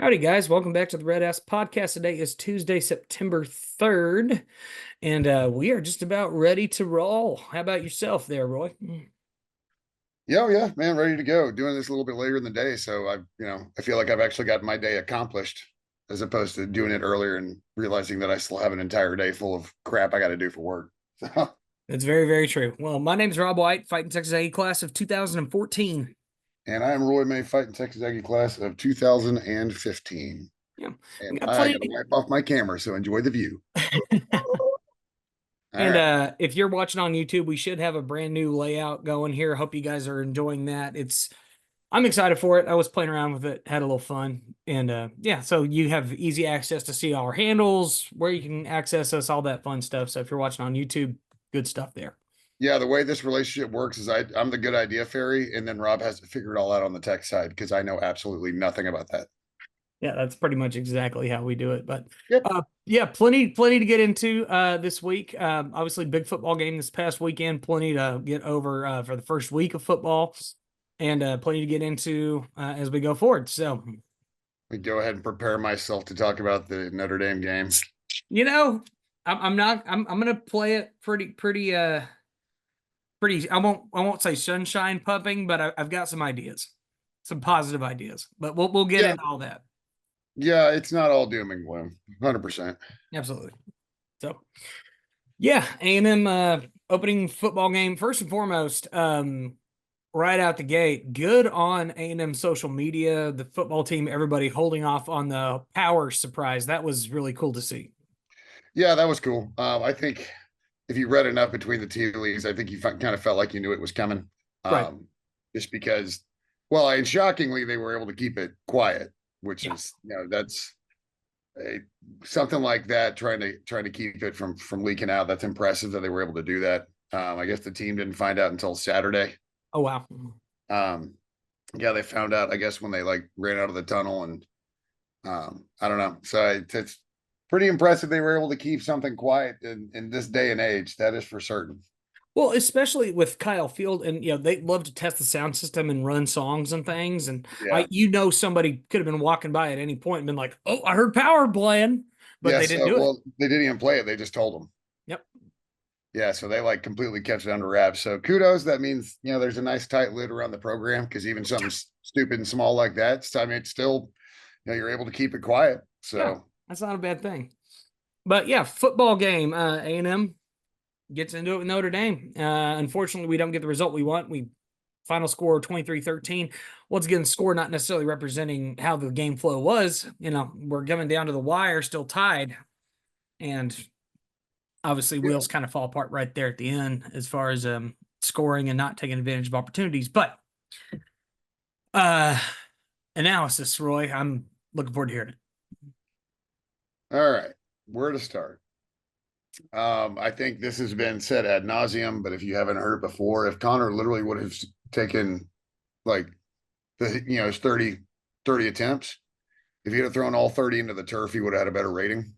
Howdy, guys. Welcome back to the RedAss podcast. Today is Tuesday, September 3rd, and we are just about ready to roll. How about yourself there, Roy? Yeah, man, ready to go. Doing this a little bit later in the day, so I feel like I've actually got my day accomplished as opposed to doing it earlier and realizing that I still have an entire day full of crap I got to do for work. So, It's very, very true. Well, my name's Rob White, fighting Texas A class of 2014. and I am Roy May, fighting Texas Aggie class of 2015, Yeah, we and got I got to plenty. wipe off my camera, so enjoy the view. All And right. if you're watching on YouTube, we should have a brand new layout going here. Hope you guys are enjoying that. I'm excited for it. I was playing around with it, had a little fun. And yeah, so you have easy access to see our handles, where you can access us, all that fun stuff. So if you're watching on YouTube, good stuff there. Yeah, the way this relationship works is I'm the good idea fairy, and then Rob has to figure it all out on the tech side because I know absolutely nothing about that. Yeah, that's pretty much exactly how we do it. But Yep. yeah, plenty to get into this week. Obviously, big football game this past weekend. Plenty to get over for the first week of football, and plenty to get into as we go forward. So, We go ahead and prepare myself to talk about the Notre Dame game. you know, I'm not. I'm gonna play it pretty. I won't say sunshine pumping, but I've got some ideas, some positive ideas. But we'll get Yeah, into all that. yeah, it's not all doom and gloom. 100%. Absolutely. So. Yeah, A&M opening football game. First and foremost, right out the gate, good on A&M social media, the football team, everybody holding off on the power surprise. That was really cool to see. Yeah, that was cool. I think if you read enough between the tea leaves, I think you kind of felt like you knew it was coming. Right. Um, just because, well, and shockingly, they were able to keep it quiet, which Yeah. is, that's a, something like that. Trying to keep it from leaking out. That's impressive that they were able to do that. I guess the team didn't find out until Saturday. Oh, wow. Um, yeah, they found out, I guess, when they like ran out of the tunnel, and I don't know. So it's pretty impressive they were able to keep something quiet in this day and age. That is for certain. Well, especially with Kyle Field, and they love to test the sound system and run songs and things. And Yeah. somebody could have been walking by at any point and been like, "Oh, I heard power playing," but they Yes. didn't do it. Well, they didn't even play it. They just told them. Yep. Yeah. So they like completely kept it under wraps. So kudos. That means, there's a nice tight lid around the program because even something stupid and small like that, I mean, it's still, you're able to keep it quiet. Yeah, So that's not a bad thing. But yeah, football game. A&M gets into it with Notre Dame. Unfortunately, we don't get the result we want. We final score 23-13. Once again, the score not necessarily representing how the game flow was. We're coming down to the wire, still tied. And obviously, yeah. wheels kind of fall apart right there at the end as far as scoring and not taking advantage of opportunities. But uh analysis, Roy, I'm looking forward to hearing it. All right. Where to start? I think this has been said ad nauseum, but if you haven't heard it before, if Connor literally would have taken like his 30 attempts, if he'd have thrown all 30 into the turf, he would have had a better rating.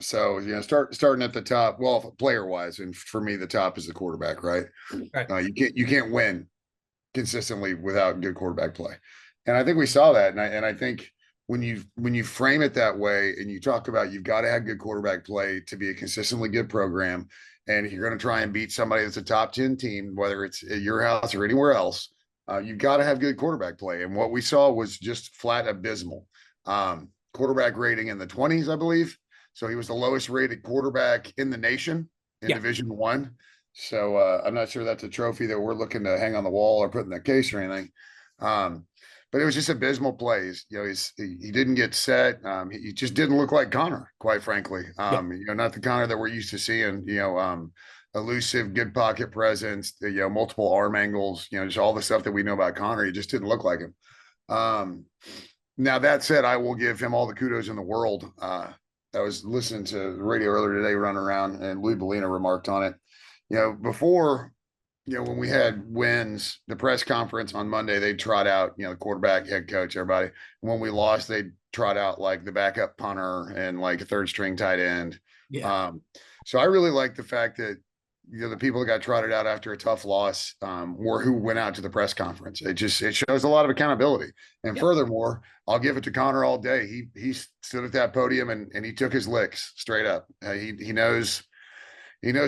So starting at the top, well, player wise, and for me, the top is the quarterback, right? Right. You can't win consistently without good quarterback play. And I think we saw that. And I think when you frame it that way and you talk about you've got to have good quarterback play to be a consistently good program, and if you're going to try and beat somebody that's a top 10 team, whether it's at your house or anywhere else, you've got to have good quarterback play. And what we saw was just flat abysmal. Quarterback rating in the 20s, I believe. So he was the lowest rated quarterback in the nation in Yeah. Division One. So I'm not sure that's a trophy that we're looking to hang on the wall or put in the case or anything. But it was just abysmal plays. He didn't get set. He just didn't look like Connor, quite frankly. Yeah. Not the Connor that we're used to seeing. Elusive, good pocket presence. Multiple arm angles. Just all the stuff that we know about Connor. He just didn't look like him. Now that said, I will give him all the kudos in the world. I was listening to the radio earlier today, running around, and Louis Bellina remarked on it. Before, when we had wins, the press conference on Monday, they'd trot out, the quarterback, head coach, everybody. When we lost, they'd trot out like the backup punter and like a third string tight end. Yeah. So I really like the fact that, the people that got trotted out after a tough loss were who went out to the press conference. It shows a lot of accountability. And Yep. furthermore, I'll give it to Connor all day. He stood at that podium and he took his licks straight up. He knows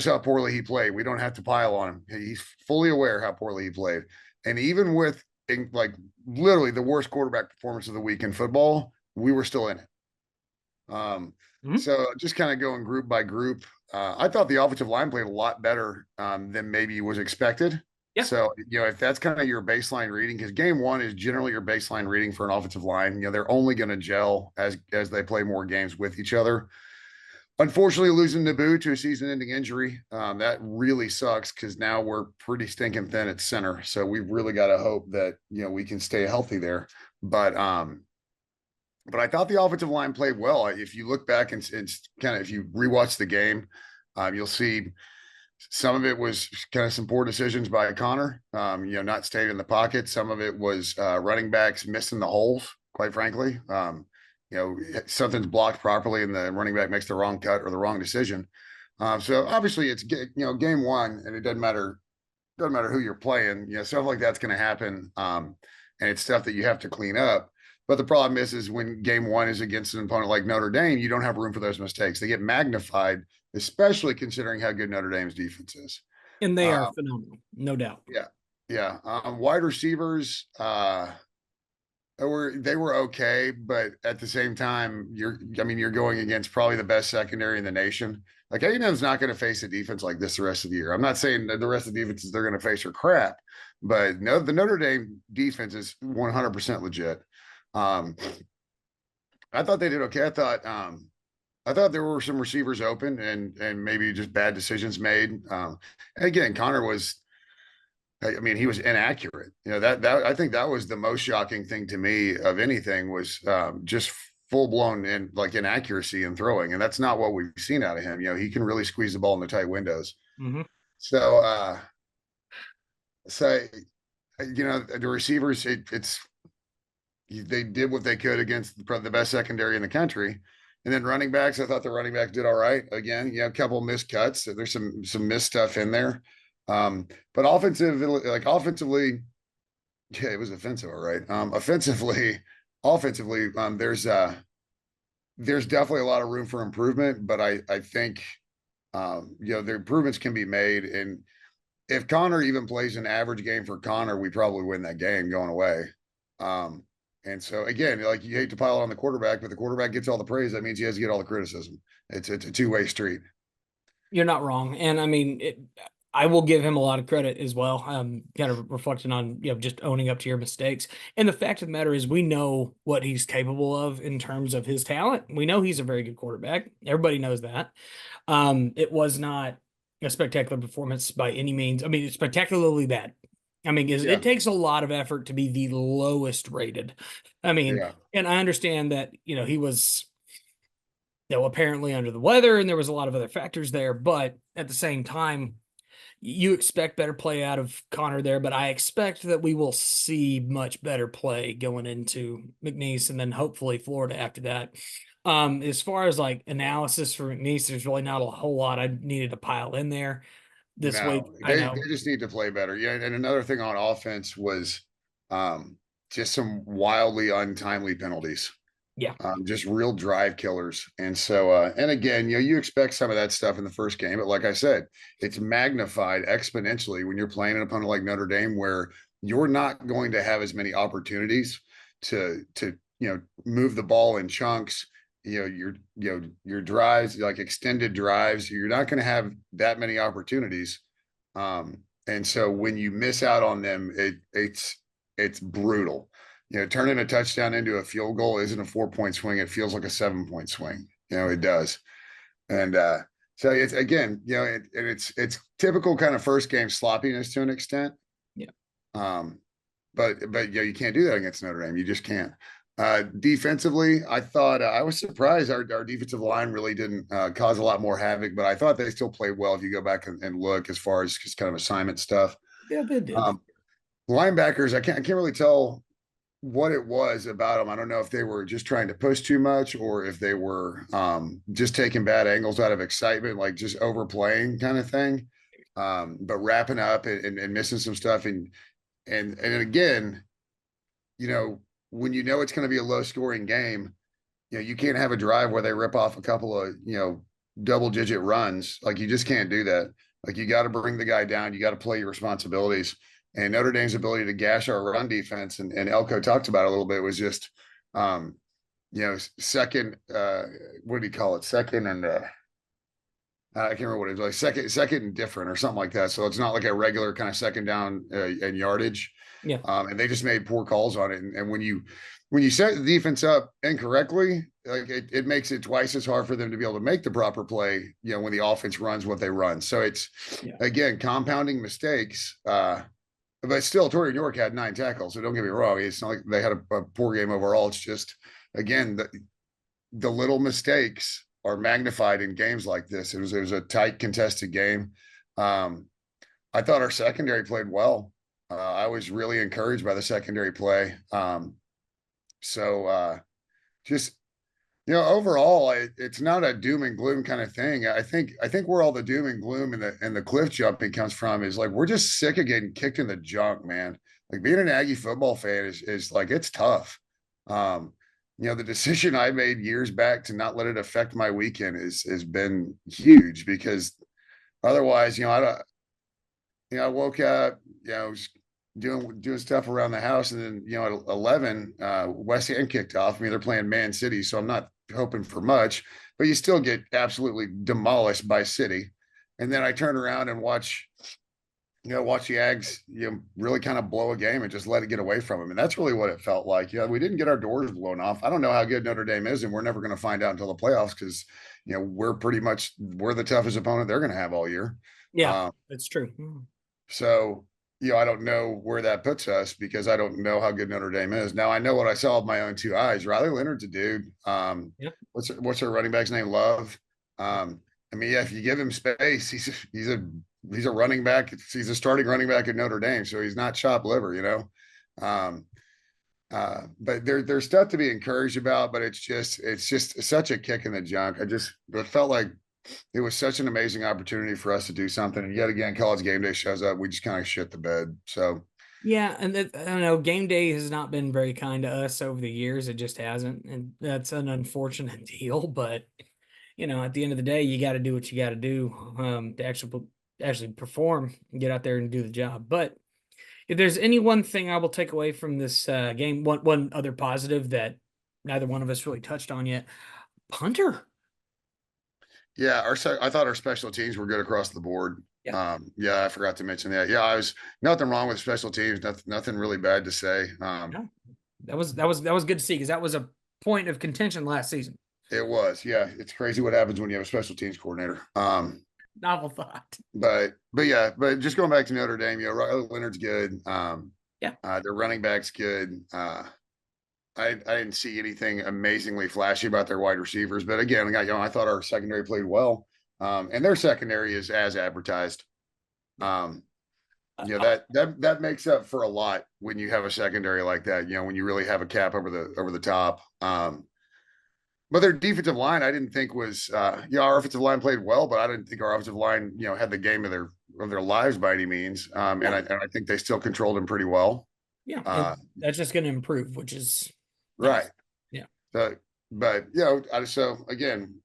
how poorly he played. We don't have to pile on him. He's fully aware how poorly he played. And even with like literally the worst quarterback performance of the week in football, we were still in it. So just kind of going group by group, I thought the offensive line played a lot better than maybe was expected. Yeah. So, if that's kind of your baseline reading, because game one is generally your baseline reading for an offensive line, they're only going to gel as they play more games with each other. Unfortunately, losing Naboo to a season-ending injury, that really sucks because now we're pretty stinking thin at center. So we've really got to hope that we can stay healthy there. But I thought the offensive line played well. If you look back and kind of if you rewatch the game, you'll see some of it was kind of some poor decisions by Connor. Not staying in the pocket. Some of it was running backs missing the holes. Quite frankly, something's blocked properly and the running back makes the wrong cut or the wrong decision. So obviously it's game one, and it doesn't matter who you're playing. Stuff like that's going to happen, and it's stuff that you have to clean up. But the problem is when game one is against an opponent like Notre Dame, you don't have room for those mistakes. They get magnified, especially considering how good Notre Dame's defense is. And they are phenomenal, no doubt. Yeah. Yeah. Wide receivers, they were okay, but at the same time, you're going against probably the best secondary in the nation. Like A&M's not going to face a defense like this the rest of the year. I'm not saying that the rest of the defenses they're going to face are crap, but no, the Notre Dame defense is 100% legit. I thought they did okay. I thought there were some receivers open and maybe just bad decisions made. And again, Connor was, he was inaccurate. That I think that was the most shocking thing to me of anything was just full blown inaccuracy in throwing, and that's not what we've seen out of him. He can really squeeze the ball in the tight windows. Mm-hmm. So the receivers, they did what they could against the best secondary in the country. And then running backs, I thought the running backs did all right. Again, a couple of missed cuts. So there's some missed stuff in there. But offensively, yeah, it was offensive, all right. Offensively, there's definitely a lot of room for improvement, but I think the improvements can be made. And if Connor even plays an average game for Connor, we probably win that game going away. And so again, you hate to pile on the quarterback, but the quarterback gets all the praise. That means he has to get all the criticism. It's a two-way street. You're not wrong. And I will give him a lot of credit as well. Kind of reflecting on, just owning up to your mistakes. And the fact of the matter is we know what he's capable of in terms of his talent. We know he's a very good quarterback. Everybody knows that. It was not a spectacular performance by any means. It's spectacularly bad. It takes a lot of effort to be the lowest rated. And I understand that, he was, apparently under the weather and there was a lot of other factors there, but at the same time, you expect better play out of Connor there, but I expect that we will see much better play going into McNeese and then hopefully Florida after that. As far as analysis for McNeese, there's really not a whole lot I needed to pile in there this week. They just need to play better. Yeah. And another thing on offense was just some wildly untimely penalties. Yeah. Just real drive killers. And so, and again, you expect some of that stuff in the first game, but like I said, it's magnified exponentially when you're playing an opponent like Notre Dame, where you're not going to have as many opportunities to move the ball in chunks. Your drives, like extended drives, you're not going to have that many opportunities. And so when you miss out on them, it's brutal. Turning a touchdown into a field goal isn't a 4-point swing. It feels like a 7-point swing. It does. And so it's again, it's typical kind of first game sloppiness to an extent. Yeah. But you can't do that against Notre Dame. You just can't. Defensively, I thought I was surprised our defensive line really didn't cause a lot more havoc, but I thought they still played well if you go back and look as far as just kind of assignment stuff. Yeah, they did. Linebackers, I can't really tell what it was about them. I don't know if they were just trying to push too much or if they were just taking bad angles out of excitement, like just overplaying kind of thing. But wrapping up and missing some stuff. And again, you know, when you know it's going to be a low scoring game, you know, you can't have a drive where they rip off a couple of, you know, double digit runs. Like you just can't do that. Like you got to bring the guy down. You got to play your responsibilities. And Notre Dame's ability to gash our run defense, and Elko talked about it a little bit, was just, you know, second, what do you call it? Second and, I can't remember what it was, like second and different or something like that. So it's not like a regular kind of second down and yardage. Yeah. And they just made poor calls on it. And when you set the defense up incorrectly, like it makes it twice as hard for them to be able to make the proper play, you know, when the offense runs what they run. So it's, again, compounding mistakes. But still, Torian York had 9 tackles. So don't get me wrong. It's not like they had a poor game overall. It's just, again, the little mistakes are magnified in games like this. It was a tight, contested game. I thought our secondary played well. I was really encouraged by the secondary play. Just, you know, overall, it's not a doom and gloom kind of thing. I think where all the doom and gloom and the cliff jumping comes from is like we're just sick of getting kicked in the junk, man. Like being an Aggie football fan is like it's tough. You know, the decision I made years back to not let it affect my weekend has been huge, because otherwise, you know, I woke up, you know, doing stuff around the house, and then, you know, at 11, West Ham kicked off. I mean, they're playing Man City, so I'm not hoping for much, but you still get absolutely demolished by City. And then I turn around and watch the Ags, you know, really kind of blow a game and just let it get away from them. And that's really what it felt like. Yeah, we didn't get our doors blown off. I don't know how good Notre Dame is, and we're never going to find out until the playoffs, because, you know, we're the toughest opponent they're going to have all year. Yeah, that's true. So, you know, I don't know where that puts us, because I don't know how good Notre Dame is. Now I know what I saw with my own 2 eyes. Riley Leonard's a dude. What's her running back's name? Love. I mean, yeah, if you give him space, he's a running back. He's a starting running back at Notre Dame, so he's not chopped liver, you know. But there's stuff to be encouraged about, but it's just such a kick in the junk. It felt like it was such an amazing opportunity for us to do something, and yet again, College Game Day shows up. We just kind of shit the bed. So yeah, and I don't know, game day has not been very kind to us over the years. It just hasn't, and that's an unfortunate deal. But you know, at the end of the day, you got to do what you got to do to actually perform and get out there and do the job. But if there's any one thing I will take away from this game, one other positive that neither one of us really touched on yet, punter. yeah, I thought our special teams were good across the board. Yeah. Yeah, I forgot to mention that. Yeah, I was nothing wrong with special teams. Nothing really bad to say. No, that was good to see, because that was a point of contention last season. It was, yeah. It's crazy what happens when you have a special teams coordinator. Novel thought. But just going back to Notre Dame, you know, Riley Leonard's good. Their running back's good. I didn't see anything amazingly flashy about their wide receivers, but again, you know, I thought our secondary played well. And their secondary is as advertised. You know, that makes up for a lot when you have a secondary like that, you know, when you really have a cap over the top. But their defensive line, I didn't think was, our offensive line played well, but I didn't think our offensive line, you know, had the game of their lives by any means. And I think they still controlled them pretty well. Yeah, that's just going to improve, which is right. Nice. Yeah. But you know, so again,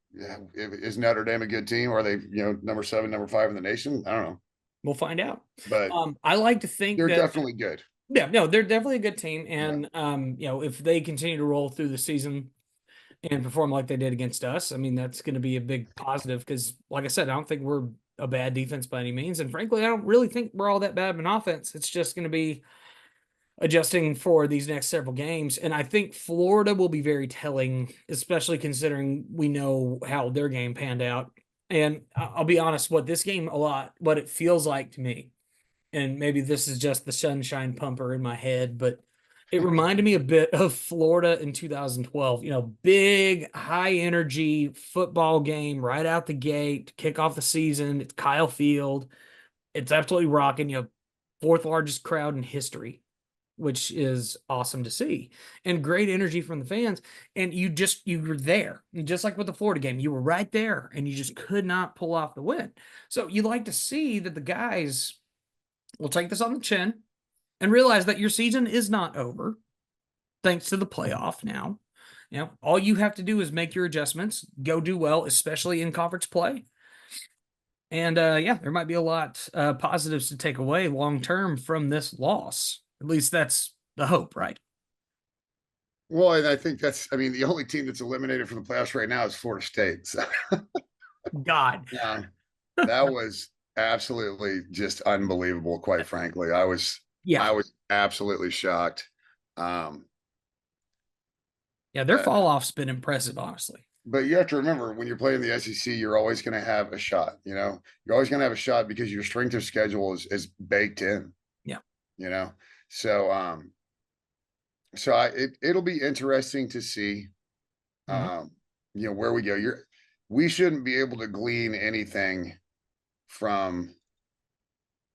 is Notre Dame a good team? Or are they, you know, number 7, number 5 in the nation? I don't know. We'll find out. But I like to think they're definitely good. Yeah, no, they're definitely a good team, and you know, if they continue to roll through the season and perform like they did against us, I mean, that's going to be a big positive, because, like I said, I don't think we're a bad defense by any means, and frankly, I don't really think we're all that bad of an offense. It's just going to be adjusting for these next several games, and I think Florida will be very telling, especially considering we know how their game panned out. And I'll be honest, what it feels like to me, and maybe this is just the sunshine pumper in my head, but it reminded me a bit of Florida in 2012. You know, big, high energy football game right out the gate to kick off the season. It's Kyle Field. It's absolutely rocking. You know, 4th largest crowd in history. which is awesome to see, and great energy from the fans. And you were there, just like with the Florida game, you were right there, and you just could not pull off the win. So you like to see that the guys will take this on the chin and realize that your season is not over, thanks to the playoff now. All you have to do is make your adjustments, go do well, especially in conference play. And yeah, there might be a lot positives to take away long term from this loss. At least that's the hope, right? Well, and I think I mean, the only team that's eliminated from the playoffs right now is Florida State. So God. that was absolutely just unbelievable, quite frankly. I Yeah. was absolutely shocked. Yeah, their Uh, fall off's been impressive, honestly. but you have to remember, when you're playing the SEC, you're always going to have a shot. You're always going to have a shot because your strength of schedule is baked in. Yeah. So it'll be interesting to see where we go. We shouldn't be able to glean anything from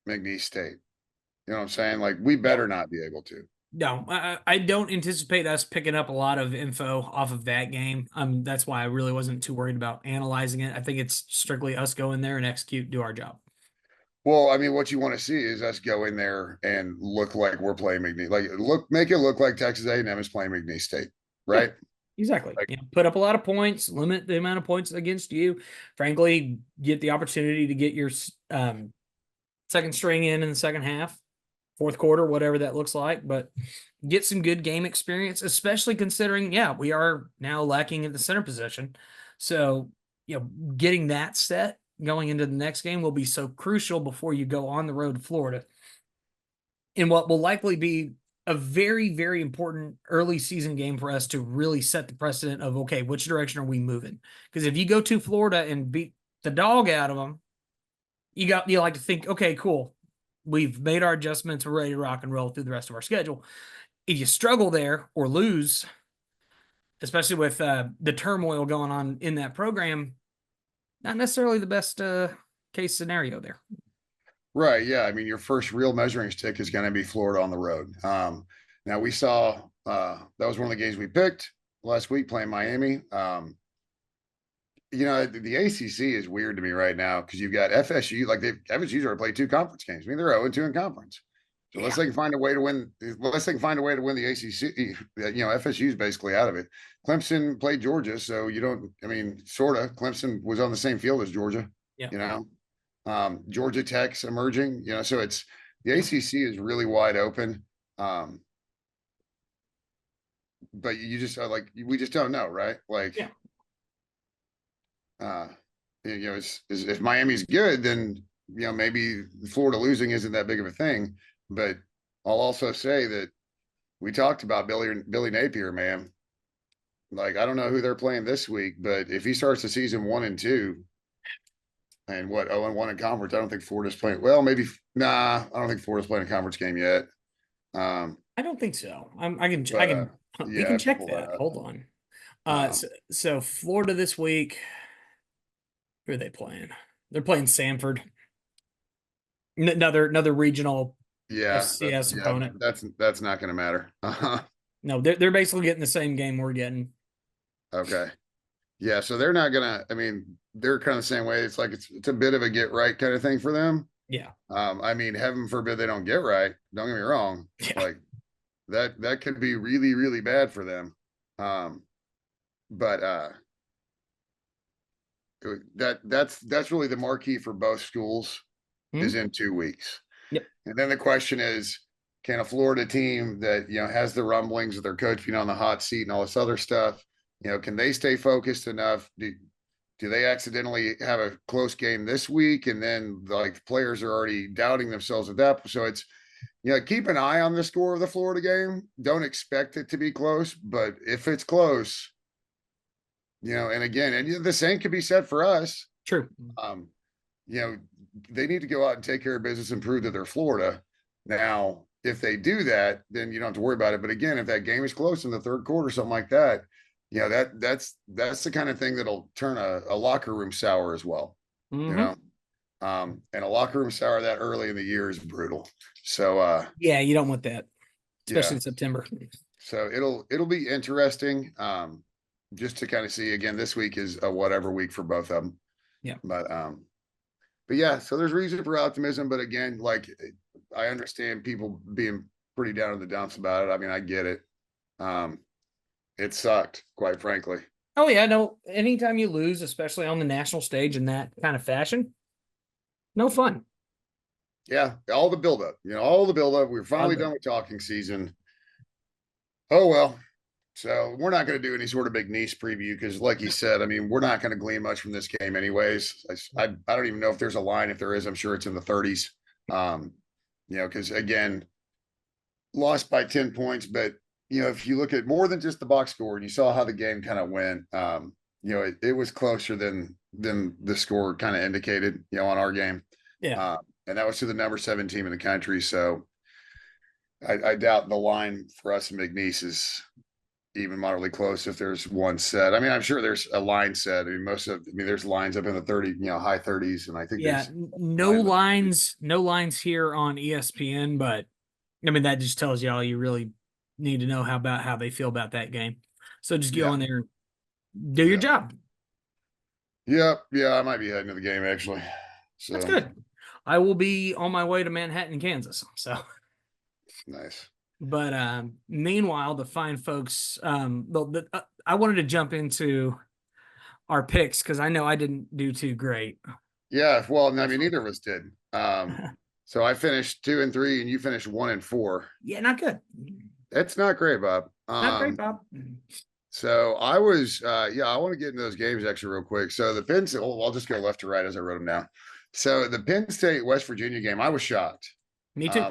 McNeese State. You know what I'm saying? Like, we better not be able to. No, I don't anticipate us picking up a lot of info off of that game. That's why I really wasn't too worried about analyzing it. I think it's strictly us go in there and execute, do our job. Well, I mean, what you want to see is us go in there and look like we're playing McNeese. Like, make it look like Texas A&M is playing McNeese State, right? Exactly. Like, Put up a lot of points, limit the amount of points against you. Frankly, get the opportunity to get your second string in the second half, fourth quarter, whatever that looks like. But get some good game experience, especially considering, we are now lacking at the center position. So, getting that set going into the next game will be so crucial before you go on the road to Florida in what will likely be a very, very important early season game for us to really set the precedent of, okay, which direction are we moving? Because if you go to Florida and beat the dog out of them, you like to think, okay, cool. We've made our adjustments. We're ready to rock and roll through the rest of our schedule. If you struggle there or lose, especially with the turmoil going on in that program, not necessarily the best case scenario there. right. Yeah. I mean, your first real measuring stick is going to be Florida on the road. Now, we saw that was one of the games we picked last week playing Miami. The ACC is weird to me right now because you've got FSU, like FSU's already played 2 conference games. I mean, they're 0-2 in conference. So unless they can find a way to win, the ACC, FSU's basically out of it. Clemson played Georgia, so sort of. Clemson was on the same field as Georgia. Yeah. Georgia Tech's emerging. So it's the ACC is really wide open. But you just we just don't know, right? Like, if Miami's good, then maybe Florida losing isn't that big of a thing. But I'll also say that we talked about Billy Napier, man. Like, I don't know who they're playing this week, but if he starts the season 1-2 and 0-1 in conference, I don't think Florida's playing. Well, maybe I don't think Florida's playing a conference game yet. I don't think so. We can check that. Hold on. So Florida this week. Who are they playing? They're playing Sanford. Another regional FCS opponent. That's not going to matter. No, they're basically getting the same game we're getting. Okay. Yeah, so they're not gonna. I mean, they're kind of the same way. It's like it's a bit of a get right kind of thing for them. Yeah. I mean, heaven forbid they don't get right. Don't get me wrong. Yeah. Like, that could be really, really bad for them. But that's really the marquee for both schools is in 2 weeks. Yep. And then the question is, can a Florida team that has the rumblings of their coach being on the hot seat and all this other stuff, can they stay focused enough? Do they accidentally have a close game this week, and then the players are already doubting themselves at that? So it's keep an eye on the score of the Florida game. Don't expect it to be close, but if it's close, and again, and the same could be said for us. True. They need to go out and take care of business and prove that they're Florida. Now, if they do that, then you don't have to worry about it. But again, if that game is close in the third quarter, something like that, that's the kind of thing that'll turn a locker room sour as well. And a locker room sour that early in the year is brutal. So yeah, you don't want that. especially Yeah. in September. So it'll be interesting. Just to kind of see again, this week is a whatever week for both of them. Yeah. But yeah, so there's reason for optimism. But again, like I understand people being pretty down in the dumps about it. I mean, I get it. It sucked, quite frankly. Oh yeah, no. Anytime you lose, especially on the national stage in that kind of fashion, no fun. Yeah, all the buildup, all the buildup. We're finally done with talking season. Oh well. So we're not going to do any sort of McNeese preview because, like you said, I mean, we're not going to glean much from this game, anyways. I don't even know if there's a line. If there is, I'm sure it's in the 30s. Because again, lost by 10 points, but if you look at more than just the box score and you saw how the game kind of went, it was closer than the score kind of indicated, on our game. Yeah. And that was to the number 7 team in the country. So I doubt the line for us and McNeese is even moderately close if there's one set. I mean, I'm sure there's a line set. I mean, there's lines up in the 30, high 30s. And I think no lines here on ESPN, but I mean, that just tells you all you really need to know about how they feel about that game. So just go in there and do your job. Yeah. I might be heading to the game actually. So that's good. I will be on my way to Manhattan, Kansas. So nice. But meanwhile, the fine folks, I wanted to jump into our picks because I know I didn't do too great. Yeah, well, I mean, neither of us did. So I finished 2 and 3, and you finished 1 and 4. Yeah, not good. That's not great, Bob. Not great, Bob. So I was, I want to get into those games actually real quick. So the Penn State, I'll just go left to right as I wrote them down. So the Penn State West Virginia game, I was shocked. Me too.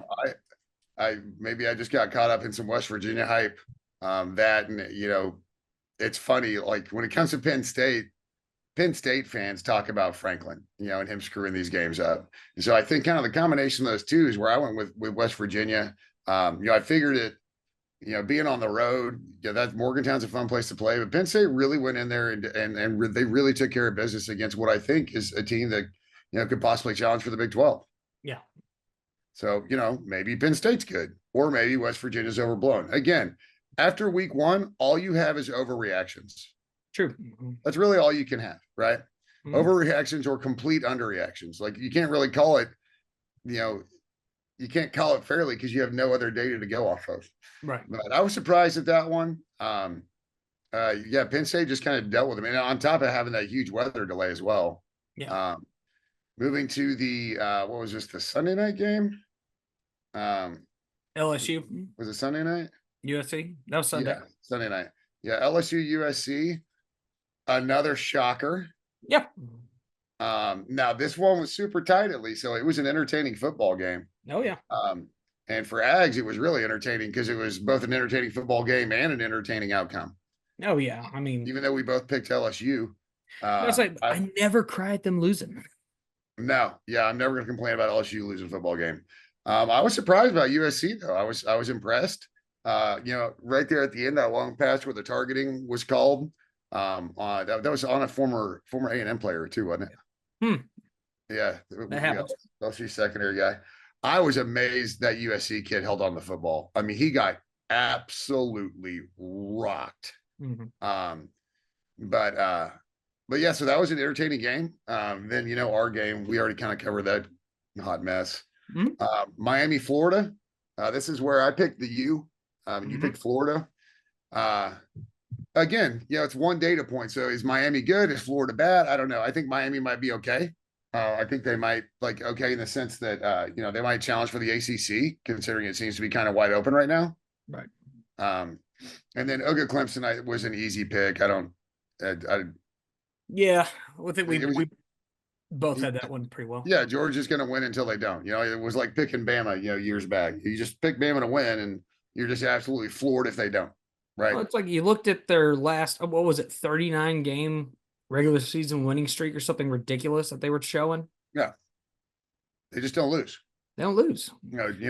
Maybe I just got caught up in some West Virginia hype. And it's funny, like when it comes to Penn State fans talk about Franklin, and him screwing these games up. And so I think kind of the combination of those two is where I went with West Virginia. I figured it, being on the road, that Morgantown's a fun place to play, but Penn State really went in there and they really took care of business against what I think is a team that, could possibly challenge for the Big 12. Yeah. So, maybe Penn State's good, or maybe West Virginia's overblown. Again, after week 1, all you have is overreactions. True. That's really all you can have, right? Mm-hmm. Overreactions or complete underreactions. Like you can't really call it, you can't call it fairly because you have no other data to go off of. Right. But I was surprised at that one. Penn State just kind of dealt with them. And on top of having that huge weather delay as well. Yeah. Moving to the what was this, the Sunday night game? LSU. Was it Sunday night? USC? That was Sunday. Yeah, Sunday night. Yeah, LSU USC. Another shocker. Yep. Now this one was super tight at least, so it was an entertaining football game. Oh yeah. And for Ags, it was really entertaining because it was both an entertaining football game and an entertaining outcome. Oh yeah. I mean, even though we both picked LSU, I never cried at them losing. No, yeah, I'm never going to complain about LSU losing a football game. I was surprised about USC though. I was impressed. Right there at the end, that long pass where the targeting was called. That was on a former A&M player too, wasn't it? Yeah, that happened. LSU secondary guy. I was amazed that USC kid held on the football. I mean, he got absolutely rocked. Mm-hmm. But yeah, so that was an entertaining game. Then our game, we already kind of covered that hot mess. Mm-hmm. Miami, Florida. This is where I picked the U. You picked Florida. Again, it's one data point. So is Miami good? Is Florida bad? I don't know. I think Miami might be okay. I think they might okay in the sense that they might challenge for the ACC, considering it seems to be kind of wide open right now. Right. And then Uga Clemson was an easy pick. Yeah, I think we both had that one pretty well. Yeah, Georgia's going to win until they don't. It was like picking Bama, years back. You just pick Bama to win, and you're just absolutely floored if they don't. Right. Well, it's like you looked at their last, what was it, 39 game regular season winning streak or something ridiculous that they were showing. Yeah, they just don't lose. They don't lose.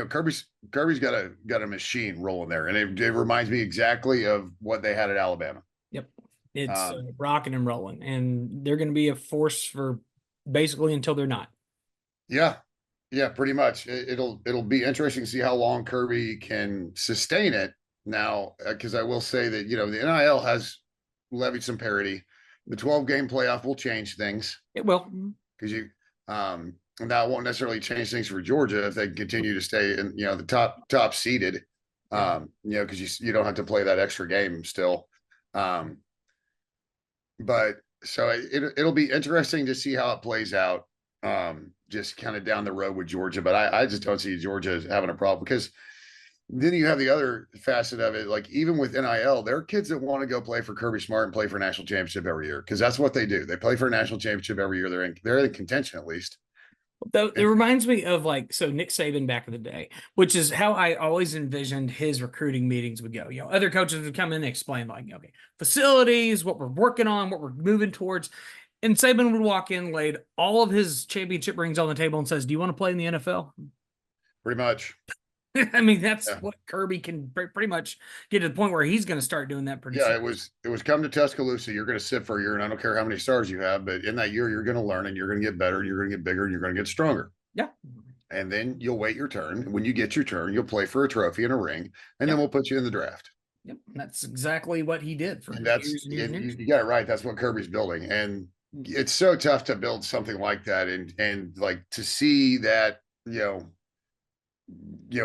Kirby's got a machine rolling there, and it reminds me exactly of what they had at Alabama. Yep. It's rocking and rolling, and they're going to be a force for basically until they're not. Yeah. Yeah, pretty much. It'll be interesting to see how long Kirby can sustain it now, because I will say that the NIL has levied some parity. The 12-game playoff will change things It will. because and that won't necessarily change things for Georgia if they continue to stay in the top seeded. Yeah. Because you don't have to play that extra game still. Um, but so it'll be interesting to see how it plays out. Just kind of down the road with Georgia, but I just don't see Georgia having a problem because then you have the other facet of it. Like even with NIL, there are kids that want to go play for Kirby Smart and play for a national championship every year because that's what they do. They play for a national championship every year. They're in contention at least. Though it And reminds me of Nick Saban back in the day, which is how I always envisioned his recruiting meetings would go. Other coaches would come in and explain okay, facilities, what we're working on, what we're moving towards. And Saban would walk in, laid all of his championship rings on the table and says, "Do you want to play in the NFL?" pretty much. I mean, that's Yeah. what Kirby can pretty much get to the point where he's going to start doing that pretty Yeah, soon. it was come to Tuscaloosa. You're going to sit for a year, and I don't care how many stars you have, but in that year, you're going to learn, and you're going to get better, and you're going to get bigger, and you're going to get stronger. Yeah. And then you'll wait your turn. When you get your turn, you'll play for a trophy and a ring, and then we'll put you in the draft. Yep. That's exactly what he did for And years and years and years. you got it right. That's what Kirby's building, and it's so tough to build something like that, and like to see that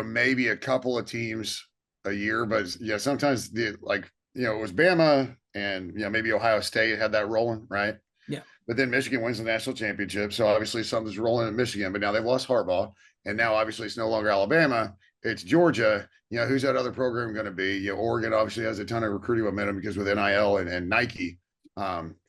maybe a couple of teams a year, but sometimes it was Bama and maybe Ohio State had that rolling, right? Yeah. But then Michigan wins the national championship, so obviously something's rolling in Michigan. But now they've lost Harbaugh, and now obviously it's no longer Alabama; it's Georgia. Who's that other program going to be? Oregon obviously has a ton of recruiting momentum because with NIL and Nike.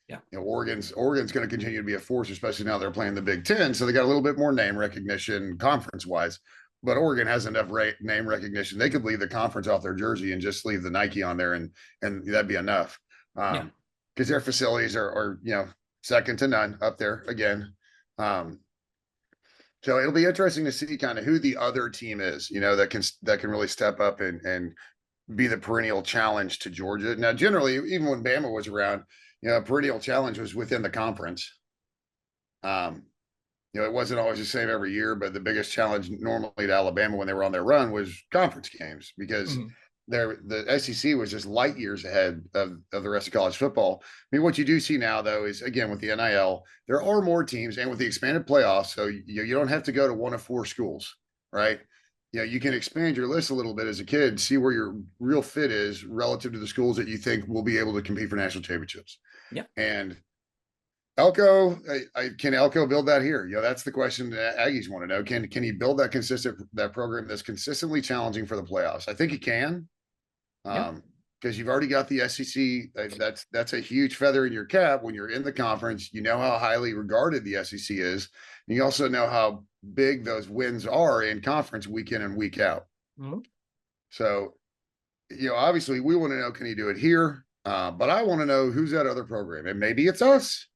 Yeah. Oregon's going to continue to be a force, especially now they're playing the Big Ten, so they got a little bit more name recognition conference wise. But Oregon has enough name recognition; they could leave the conference off their jersey and just leave the Nike on there, and that'd be enough. Because their facilities are second to none up there again. So it'll be interesting to see kind of who the other team is, that can really step up and be the perennial challenge to Georgia. Now, generally, even when Bama was around, a perennial challenge was within the conference. It wasn't always the same every year, but the biggest challenge normally to Alabama when they were on their run was conference games because the SEC was just light years ahead of the rest of college football. I mean, what you do see now, though, is again with the NIL, there are more teams, and with the expanded playoffs, so you don't have to go to one of four schools, right? You can expand your list a little bit as a kid, see where your real fit is relative to the schools that you think will be able to compete for national championships. Yeah. And Elko, can Elko build that here? That's the question that Aggies want to know. Can he build that program that's consistently challenging for the playoffs? I think he can. Because you've already got the SEC. That's a huge feather in your cap when you're in the conference. You know how highly regarded the SEC is. And you also know how big those wins are in conference week in and week out. Mm-hmm. So, obviously we want to know, can he do it here? But I want to know who's that other program. And maybe it's us.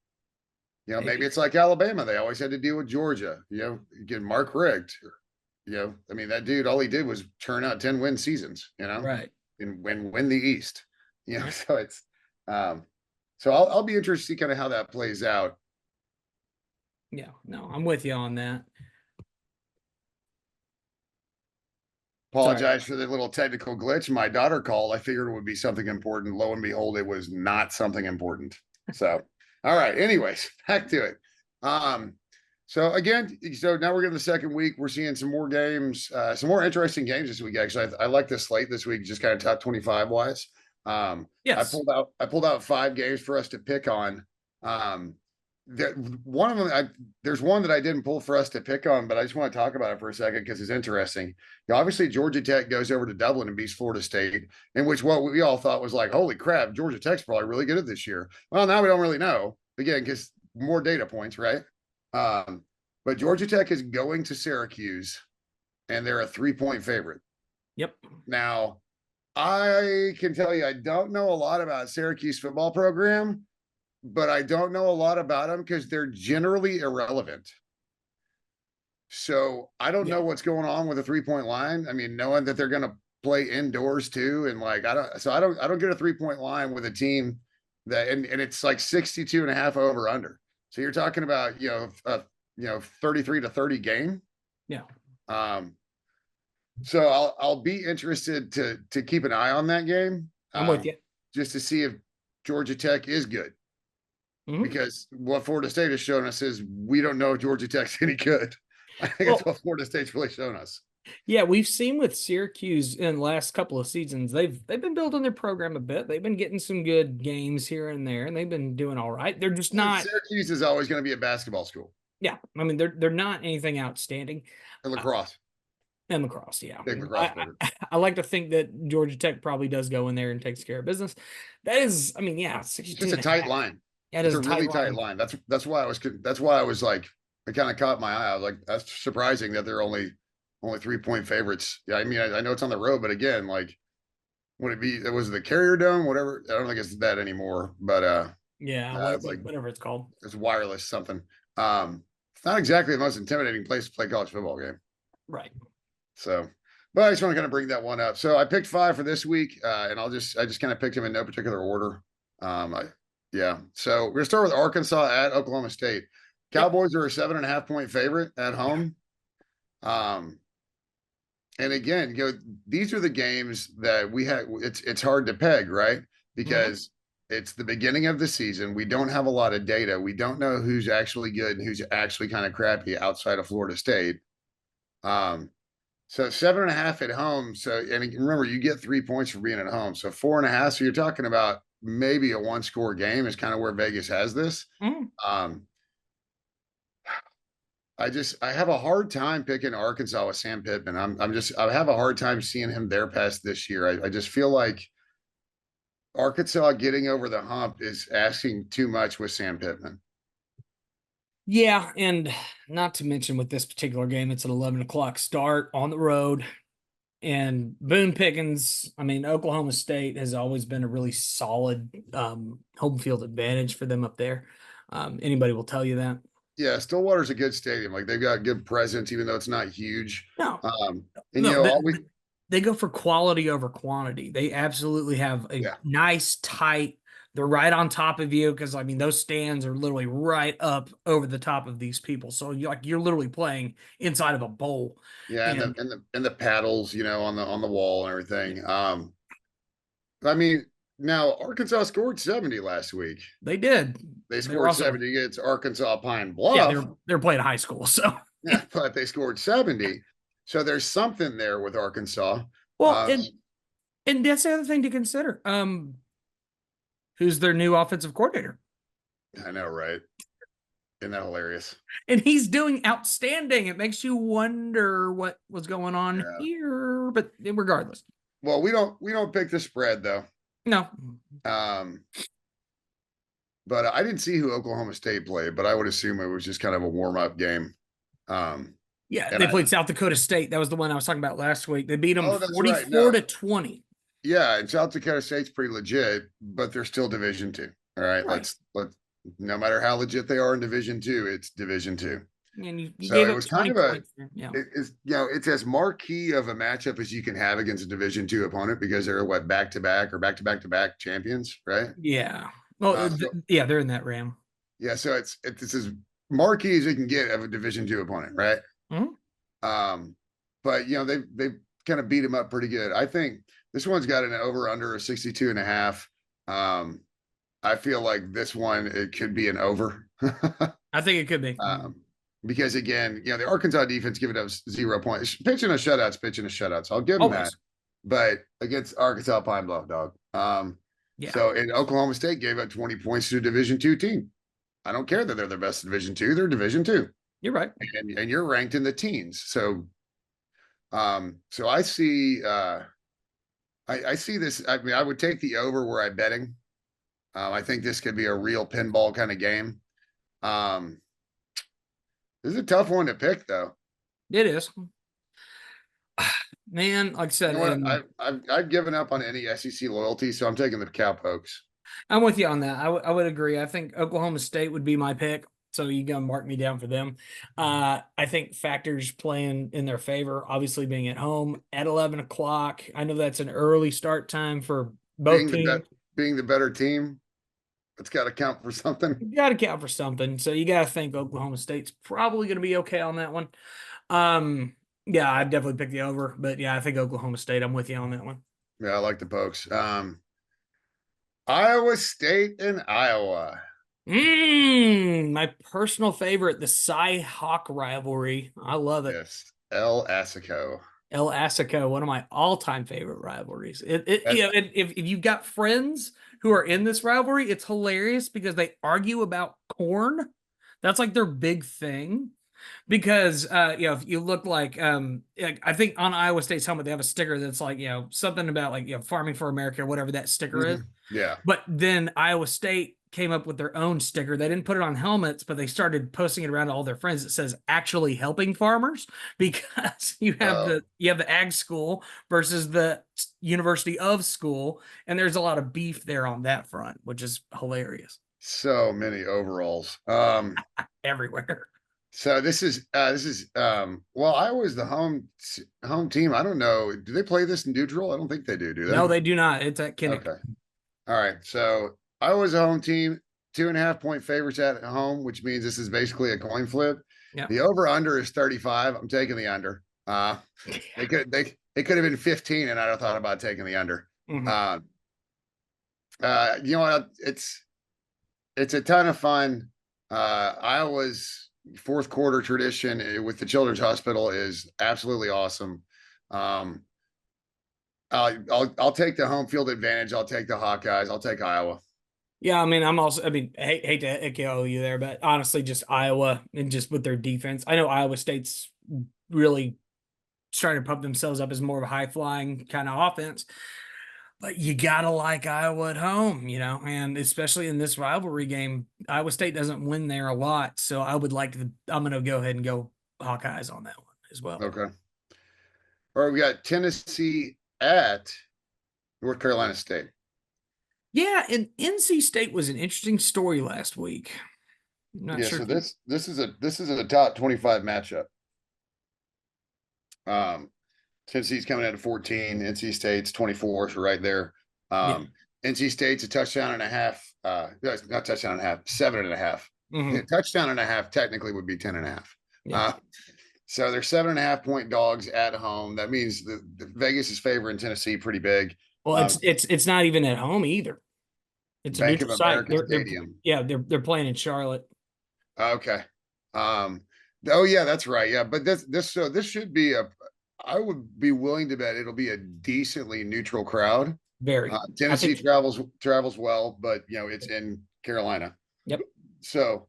Maybe it's like Alabama. They always had to deal with Georgia. Get Mark Richt. I mean, that dude, all he did was churn out 10-win seasons, Right. and win the East. So it's so I'll be interested to see kind of how that plays out. Yeah, no, I'm with you on that. Apologize for the little technical glitch. My daughter called. I figured it would be something important. Lo and behold, it was not something important. So, all right. Anyways, back to it. So now we're getting the second week. We're seeing some more games, some more interesting games this week. Actually, I like the slate this week, just kind of top 25 wise. Yes. I pulled out 5 games for us to pick on. One of them, there's one that I didn't pull for us to pick on, but I just want to talk about it for a second because it's interesting. Obviously, Georgia Tech goes over to Dublin and beats Florida State, in which what we all thought was like, holy crap, Georgia Tech's probably really good at this year. Well, now we don't really know. Again, because more data points, right? But Georgia Tech is going to Syracuse, and they're a 3-point favorite. Yep. Now, I can tell you, I don't know a lot about Syracuse football program, but I don't know a lot about them because they're generally irrelevant. So I don't know what's going on with a 3-point line. I mean, knowing that they're going to play indoors too, and I don't get a 3-point line with a team that, and it's like 62 and a half over under. So you're talking about, 33 to 30 game. Yeah, Um, so I'll be interested to keep an eye on that game, I'm with you. just to see if Georgia Tech is good. Mhm. Because what Florida State has shown us is we don't know if Georgia Tech's any good. I think that's Well, what Florida State's really shown us. yeah, we've seen with Syracuse in the last couple of seasons, they've been building their program a bit. They've been getting some good games here and there, and they've been doing all right. They're just not, Syracuse is always going to be a basketball school yeah. I mean, they're not anything outstanding. and Uh, lacrosse, and lacrosse, yeah. big lacrosse I, program. I like to think that Georgia Tech probably does go in there and takes care of business. That is, I mean, yeah, It's 62 just a and a tight half. line. Yeah, it It's is a a tight really tight line. line. That's why I was like, it kind of caught my eye. I was like, that's surprising that they're only 3-point favorites. Yeah, I mean, I know it's on the road, but again, like, would it be? It was the Carrier Dome, whatever. I don't think it's that anymore, but Yeah, it's like whatever it's called. it's wireless something. It's not exactly the most intimidating place to play college football game. Right. So, but I just want to kind of bring that one up. So I picked 5 for this week, and I just kind of picked them in no particular order. Yeah. So we're gonna start with Arkansas at Oklahoma State. Yep. Cowboys are a 7.5-point favorite at home. Um, and again, these are the games that we had. It's hard to peg, right? Mhm. Because it's the beginning of the season. We don't have a lot of data. We don't know who's actually good and who's actually kind of crappy outside of Florida State. Um, so 7.5 at home. So, and remember, you get 3 points for being at home. So 4.5. So you're talking about maybe a one-score game is kind of where Vegas has this. Mhm. Um, I have a hard time picking Arkansas with Sam Pittman. I have a hard time seeing him there past this year. I just feel like Arkansas getting over the hump is asking too much with Sam Pittman. Yeah, and not to mention with this particular game, it's an 11 o'clock start on the road. And Boone Pickens, I mean, Oklahoma State has always been a really solid home field advantage for them up there. Anybody will tell you that. Yeah, Stillwater's a good stadium. Like they've got good presence, even though it's not huge. No, And no, always they go for quality over quantity. They absolutely have a yeah, nice, tight. They're right on top of you because I mean those stands are literally right up over the top of these people. So you're literally playing inside of a bowl, yeah, and and the paddles, on the wall and everything. I mean, now Arkansas scored 70 last week. they did. They They were scored also 70 against Arkansas Pine yeah Bluff, they're playing high school. So yeah, but they scored 70. So there's something there with Arkansas. well, Um, and that's the other thing to consider. Who's their new offensive coordinator? I know, right? Isn't that hilarious? And he's doing outstanding. It makes you wonder what was going on Yeah. here, but regardless, Well, we don't pick the spread though. no. Um, but I didn't see who Oklahoma State played, but I would assume it was just kind of a warm up game. Um, Yeah, and they played South Dakota State. That was the one I was talking about last week. They beat them that's right. 44 to 20. Yeah, and South Dakota State's pretty legit, but they're still Division two. All right, Right. let's no matter how legit they are in Division two, it's Division two. And you So gave it up was kind 20 of a points there. Yeah. it's as marquee of a matchup as you can have against a Division two opponent because they're what back to back or back to back to back champions, right? Yeah. Well, So yeah, they're in that ram. yeah, so it's as marquee as you can get of a Division two opponent, right? Mhm. But they've kind of beat him up pretty good. I think this one's got an over under of 62.5. I feel like this one it could be an over. I think it could be. Because again, the Arkansas defense giving up 0 points. Pitching a shutout. So I'll give them that. Always. But against Arkansas Pine Bluff, dog. Yeah. So in Oklahoma State gave up 20 points to a Division two team. I don't care that they're the best Division two, they're Division two. You're right. And you're ranked in the teens. So so I see I see this. I mean, I would take the over where I'm betting. I think this could be a real pinball kind of game. Um, this is a tough one to pick, though. It is. Man, like I You said, know what? and I've given up on any SEC loyalty, so I'm taking the Cowpokes. I'm with you on that. I would agree. I think Oklahoma State would be my pick. So you gonna mark me down for them. I think factors playing in their favor, obviously being at home at 11 o'clock. I know that's an early start time for both teams. Being the better team, it's got to count for something. You got to count for something. So you got to think Oklahoma State's probably going to be okay on that one. Yeah, I'd definitely pick the over, but yeah, I think Oklahoma State. I'm with you on that one. Yeah, I like the Pokes. Iowa State and Iowa. My personal favorite, the Cy-Hawk rivalry. I love it. Yes, El Asico. El Asico, one of my all-time favorite rivalries. That, If you've got friends who are in this rivalry, it's hilarious because they argue about corn. That's like their big thing. Because if you look like I think on Iowa State's helmet they have a sticker that's like something about like farming for America or whatever that sticker is. yeah. But then Iowa State came up with their own sticker. They didn't put it on helmets, but they started posting it around to all their friends. It says actually helping farmers because Oh, you have the ag school versus the University of school, and there's a lot of beef there on that front, which is hilarious so many overalls. everywhere. So well, Iowa's the home team. I don't know. Do they play this in neutral? I don't think they do. Do No, they? they do not. It's at Kinnick. Okay. All right. So Iowa's a home team, 2.5 point favorites at home, which means this is basically a coin flip. Yeah. The over under is 35. I'm taking the under. It could have been 15, and I'd have thought about taking the under. Mm-hmm. You know what? It's a ton of fun. Iowa's fourth quarter tradition with the Children's Hospital is absolutely awesome. I'll take the home field advantage. I'll take the Hawkeyes. I'll take Iowa. Yeah, I mean, hate to echo you there, but honestly, just Iowa and just with their defense. I know Iowa State's really starting to pump themselves up as more of a high flying kind of offense, but you gotta like Iowa at home, and especially in this rivalry game, Iowa State doesn't win there a lot, so I would like to. I'm gonna go ahead and go Hawkeyes on that one as well. Okay. All right, we got Tennessee at North Carolina State. Yeah, and NC State was an interesting story last week. I'm not Yeah, sure. so this is a top 25 matchup. Tennessee's coming in at 14, NC State's 24, so right there. Yeah. NC State's a touchdown and a half, not touchdown and a half, 7.5. Mhm. Touchdown and a half technically would be 10.5. Yeah. So they're 7.5 point dogs at home. That means the Vegas is favoring Tennessee pretty big. Well, it's not even at home either. It's a Bank of neutral site. America Stadium. They're playing in Charlotte. Okay. Oh yeah, that's right. Yeah, but this should be I would be willing to bet it'll be a decently neutral crowd. Very. Tennessee travels well, but it's in Carolina. Yep. So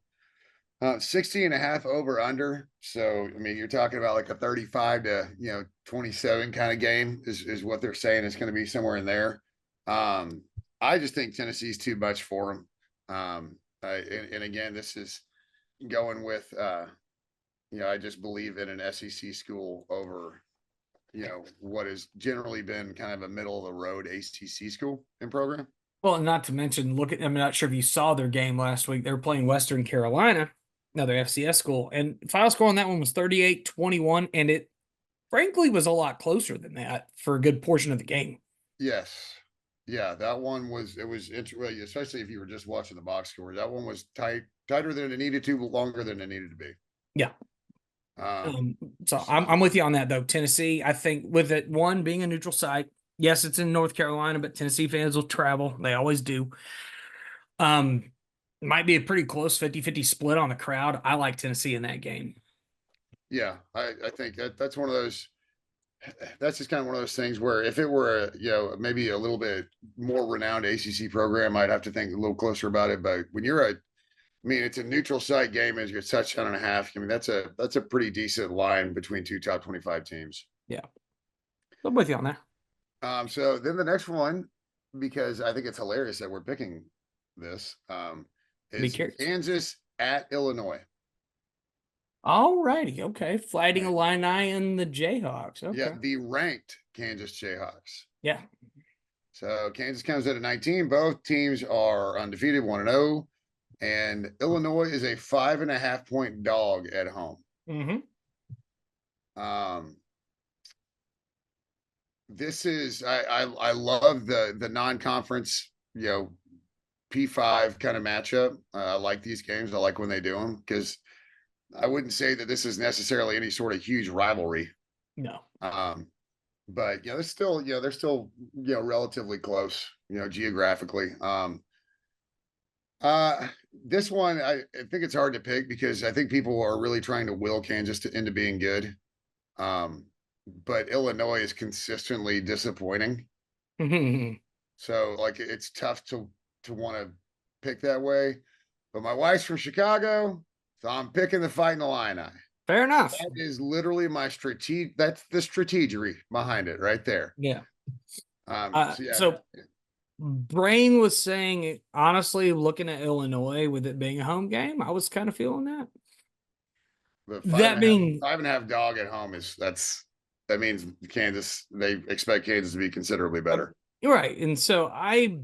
60.5 over under. So I mean, you're talking about like a 35 to 27 kind of game is what they're saying. It's going to be somewhere in there. I just think Tennessee's too much for them. And again, this is going with I just believe in an SEC school over what has generally been kind of a middle of the road ACC school and program. Well, not to mention, I'm not sure if you saw their game last week. They were playing Western Carolina, another FCS school, and final score on that one was 38-21, and it frankly was a lot closer than that for a good portion of the game. Yes. Yeah, that one was especially if you were just watching the box score. That one was tighter than it needed to, but longer than it needed to be. Yeah. So I'm with you on that though. Tennessee, I think with it one being a neutral site, yes, it's in North Carolina, but Tennessee fans will travel. They always do. Might be a pretty close 50-50 split on the crowd. I like Tennessee in that game. Yeah, I think that's one of those. That's just kind of one of those things where if it were maybe a little bit more renowned ACC program, I'd have to think a little closer about it. But when it's a neutral site game as your touchdown and a half. I mean, that's a pretty decent line between two top 25 teams. Yeah. I'm with you on that. So then the next one, because I think it's hilarious that we're picking this, is Kansas at Illinois. All righty. Okay. Fighting Illini and the Jayhawks. Okay. Yeah, the ranked Kansas Jayhawks. Yeah. So Kansas comes in at 19. Both teams are undefeated, 1-0. And Illinois is a 5.5 point dog at home. Mm-hmm. This is I love the non-conference P5 kind of matchup. I like these games. I like when they do them because I wouldn't say that this is necessarily any sort of huge rivalry. No. Um, but they're still, relatively close, geographically. Uh, this one, I think it's hard to pick because I think people are really trying to will Kansas into being good. Um, but Illinois is consistently disappointing. So like it's tough to want to pick that way. But my wife's from Chicago, so I'm picking the Fighting Illini. Fair enough. That is literally my strategy. That's the strategery behind it right there. Yeah. So yeah, So Brain was saying, honestly, looking at Illinois with it being a home game, I was kind of feeling that. the That being 5.5 dog at home that means Kansas, they expect Kansas to be considerably better. right. And so I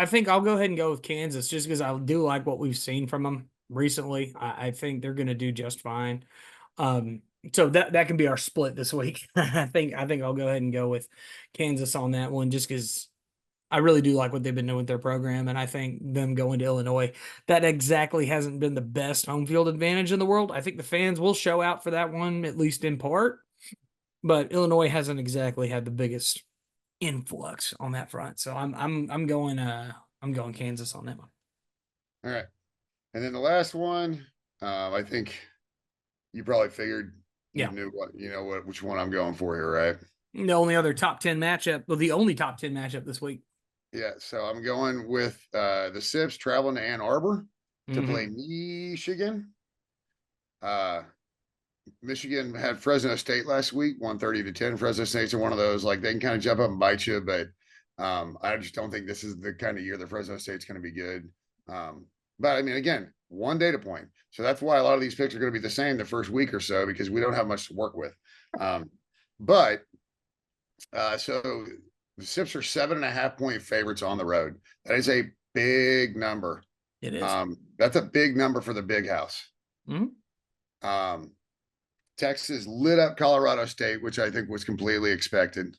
think I'll go ahead and go with Kansas just because I do like what we've seen from them recently. I think they're going to do just fine. So that can be our split this week. I think I'll go ahead and go with Kansas on that one just because I really do like what they've been doing with their program, and I think them going to Illinois, that exactly hasn't been the best home field advantage in the world. I think the fans will show out for that one, at least in part, but Illinois hasn't exactly had the biggest influx on that front. So I'm going Kansas on that one. All right. And then the last one, I think you probably figured Yeah. which one I'm going for here, right? The only other top 10 matchup, well, the only top 10 matchup this week. Yeah, so I'm going with the Sips traveling to Ann Arbor to play Mhm. Michigan. Michigan had Fresno State last week, 130-10. Fresno State's are one of those, like they can kind of jump up and bite you, but I just don't think this is the kind of year that Fresno State's going to be good. But I mean, again, one data point. So that's why a lot of these picks are going to be the same the first week or so because we don't have much to work with. But so the Sips are 7.5-point favorites on the road. That is a big number. It is. That's a big number for the big house. Mm-hmm. Texas lit up Colorado State, which I think was completely expected.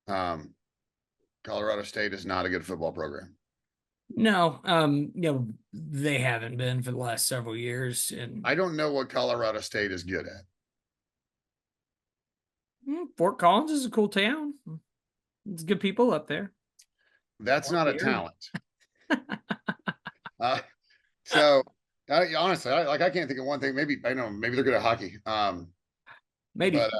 Colorado State is not a good football program. No, they haven't been for the last several years, and I don't know what Colorado State is good at. Fort Collins is a cool town. It's good people up there. That's not a talent. So honestly, I can't think of one thing. Maybe they're good at hockey. Maybe. But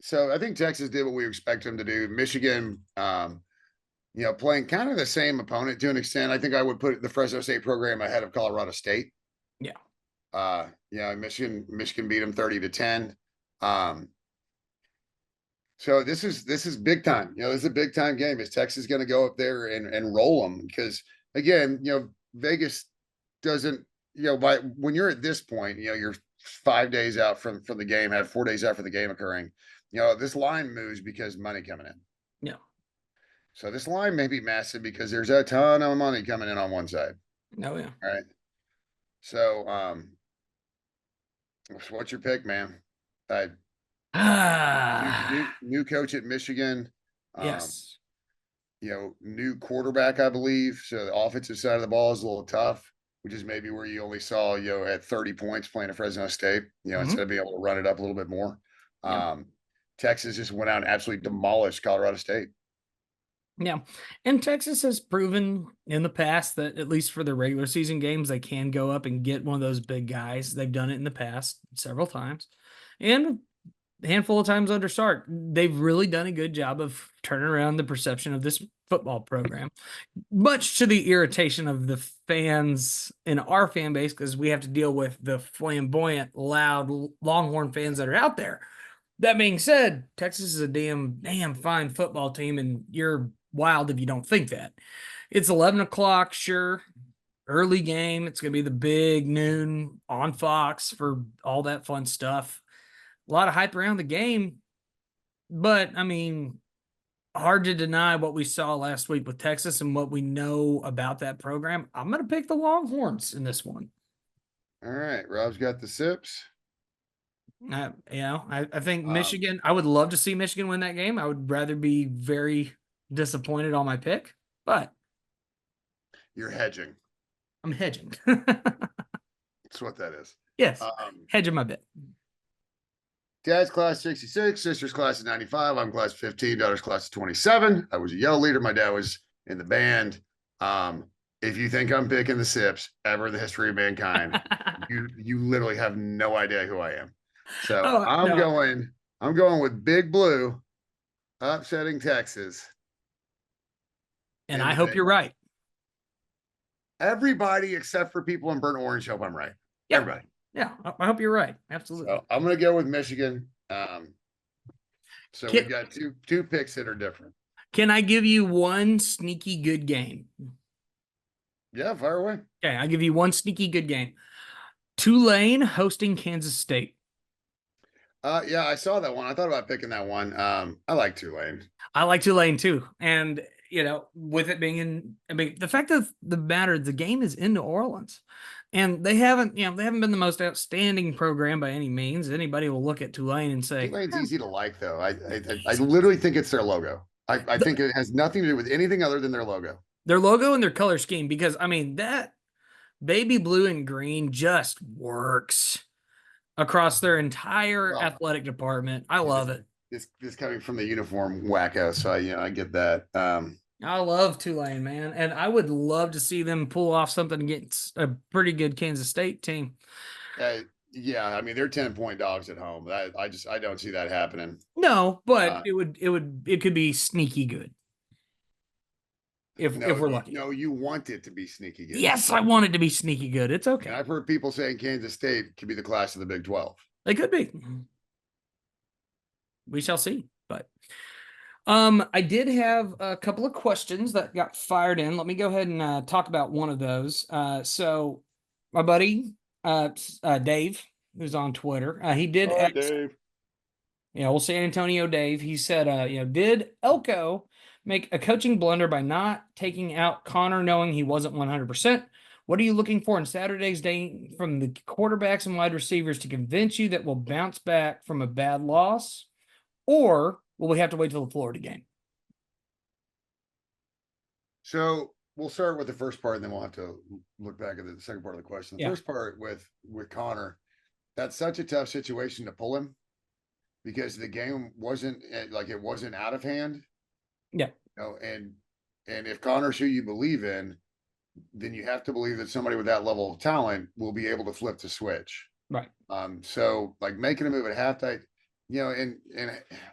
so I think Texas did what we expect them to do. Michigan, playing kind of the same opponent to an extent. I think I would put the Fresno State program ahead of Colorado State. Yeah. Michigan beat them 30-10. So this is big time. This is a big time game. Is Texas going to go up there and roll them? Because again, Vegas doesn't, when you're at this point, you're 5 days out from the game, have 4 days out for the game occurring. This line moves because money coming in. Yeah. So this line may be massive because there's a ton of money coming in on one side. Oh yeah. All right. So what's your pick, man? New coach at Michigan. Yes. New quarterback, I believe. So the offensive side of the ball is a little tough, which is maybe where you only saw, at 30 points playing at Fresno State, instead of being able to run it up a little bit more. Yeah. Texas just went out and absolutely demolished Colorado State. Yeah. And Texas has proven in the past that at least for their regular season games, they can go up and get one of those big guys. They've done it in the past several times. And a handful of times under Sark, they've really done a good job of turning around the perception of this football program, much to the irritation of the fans in our fan base because we have to deal with the flamboyant, loud Longhorn fans that are out there. That being said, Texas is a damn fine football team, and you're wild if you don't think that. It's 11 o'clock, sure. Early game. It's going to be the big noon on Fox for all that fun stuff. A lot of hype around the game, but I mean, hard to deny what we saw last week with Texas and what we know about that program. I'm going to pick the Longhorns in this one. All right. Rob's got the Sips. I think Michigan, I would love to see Michigan win that game. I would rather be very disappointed on my pick, but you're hedging. I'm hedging. That's what that is. Yes. Um, Hedge of my bet. Dad's class 66, sister's class is 95. I'm class 15, daughter's class 27. I was a yell leader. My dad was in the band. Um, if you think I'm picking the Sips ever in the history of mankind, you literally have no idea who I am. So Oh no. I'm going with Big Blue upsetting Texas And in I the hope big you're one. right. Everybody except for people in Burnt Orange hope I'm right. Yeah. Everybody. Yeah. I hope you're right. So Absolutely. I'm gonna go with Michigan. So Can, we've got two picks that are different. can I give you one sneaky good game? Yeah, fire away. Okay, I'll give you one sneaky good game. Tulane hosting Kansas State. Yeah, I saw that one. I thought about picking that one. I like Tulane. I like Tulane too. And, with it being the fact of the matter, the game is in New Orleans. And they haven't been the most outstanding program by any means. Anybody will look at Tulane and say, Tulane's easy to like, though. I literally think it's their logo. I think it has nothing to do with anything other than their logo. their logo and their color scheme, because that baby blue and green just works across their entire Well, athletic department. I love it. this coming from the uniform wacko, so I get that. I love Tulane, man, and I would love to see them pull off something against a pretty good Kansas State team. Uh, yeah, I mean they're 10-point dogs at home. I don't see that happening. No, but Uh, it could be sneaky good if no, we're lucky. no, you want it to be sneaky good. Yes, I want it to be sneaky good. It's And okay. I've heard people saying Kansas State could be the class of the Big 12. They could be. We shall see. But I did have a couple of questions that got fired in. Let me go ahead and talk about one of those. So my buddy Dave, who's on Twitter, he did Hi, ask, Dave. we'll San Antonio Dave. He said, did Elko make a coaching blunder by not taking out Connor, knowing he wasn't 100%? What are you looking for in Saturday's day from the quarterbacks and wide receivers to convince you that we'll bounce back from a bad loss? Or will we have to wait till the Florida game? So we'll start with the first part, and then we'll have to look back at the second part of the question. The Yeah. first part with Connor, that's such a tough situation to pull him because the game wasn't like it wasn't out of hand. Yeah. And if Connor's who you believe in, then you have to believe that somebody with that level of talent will be able to flip the switch. Right. So like making a move at halftime, and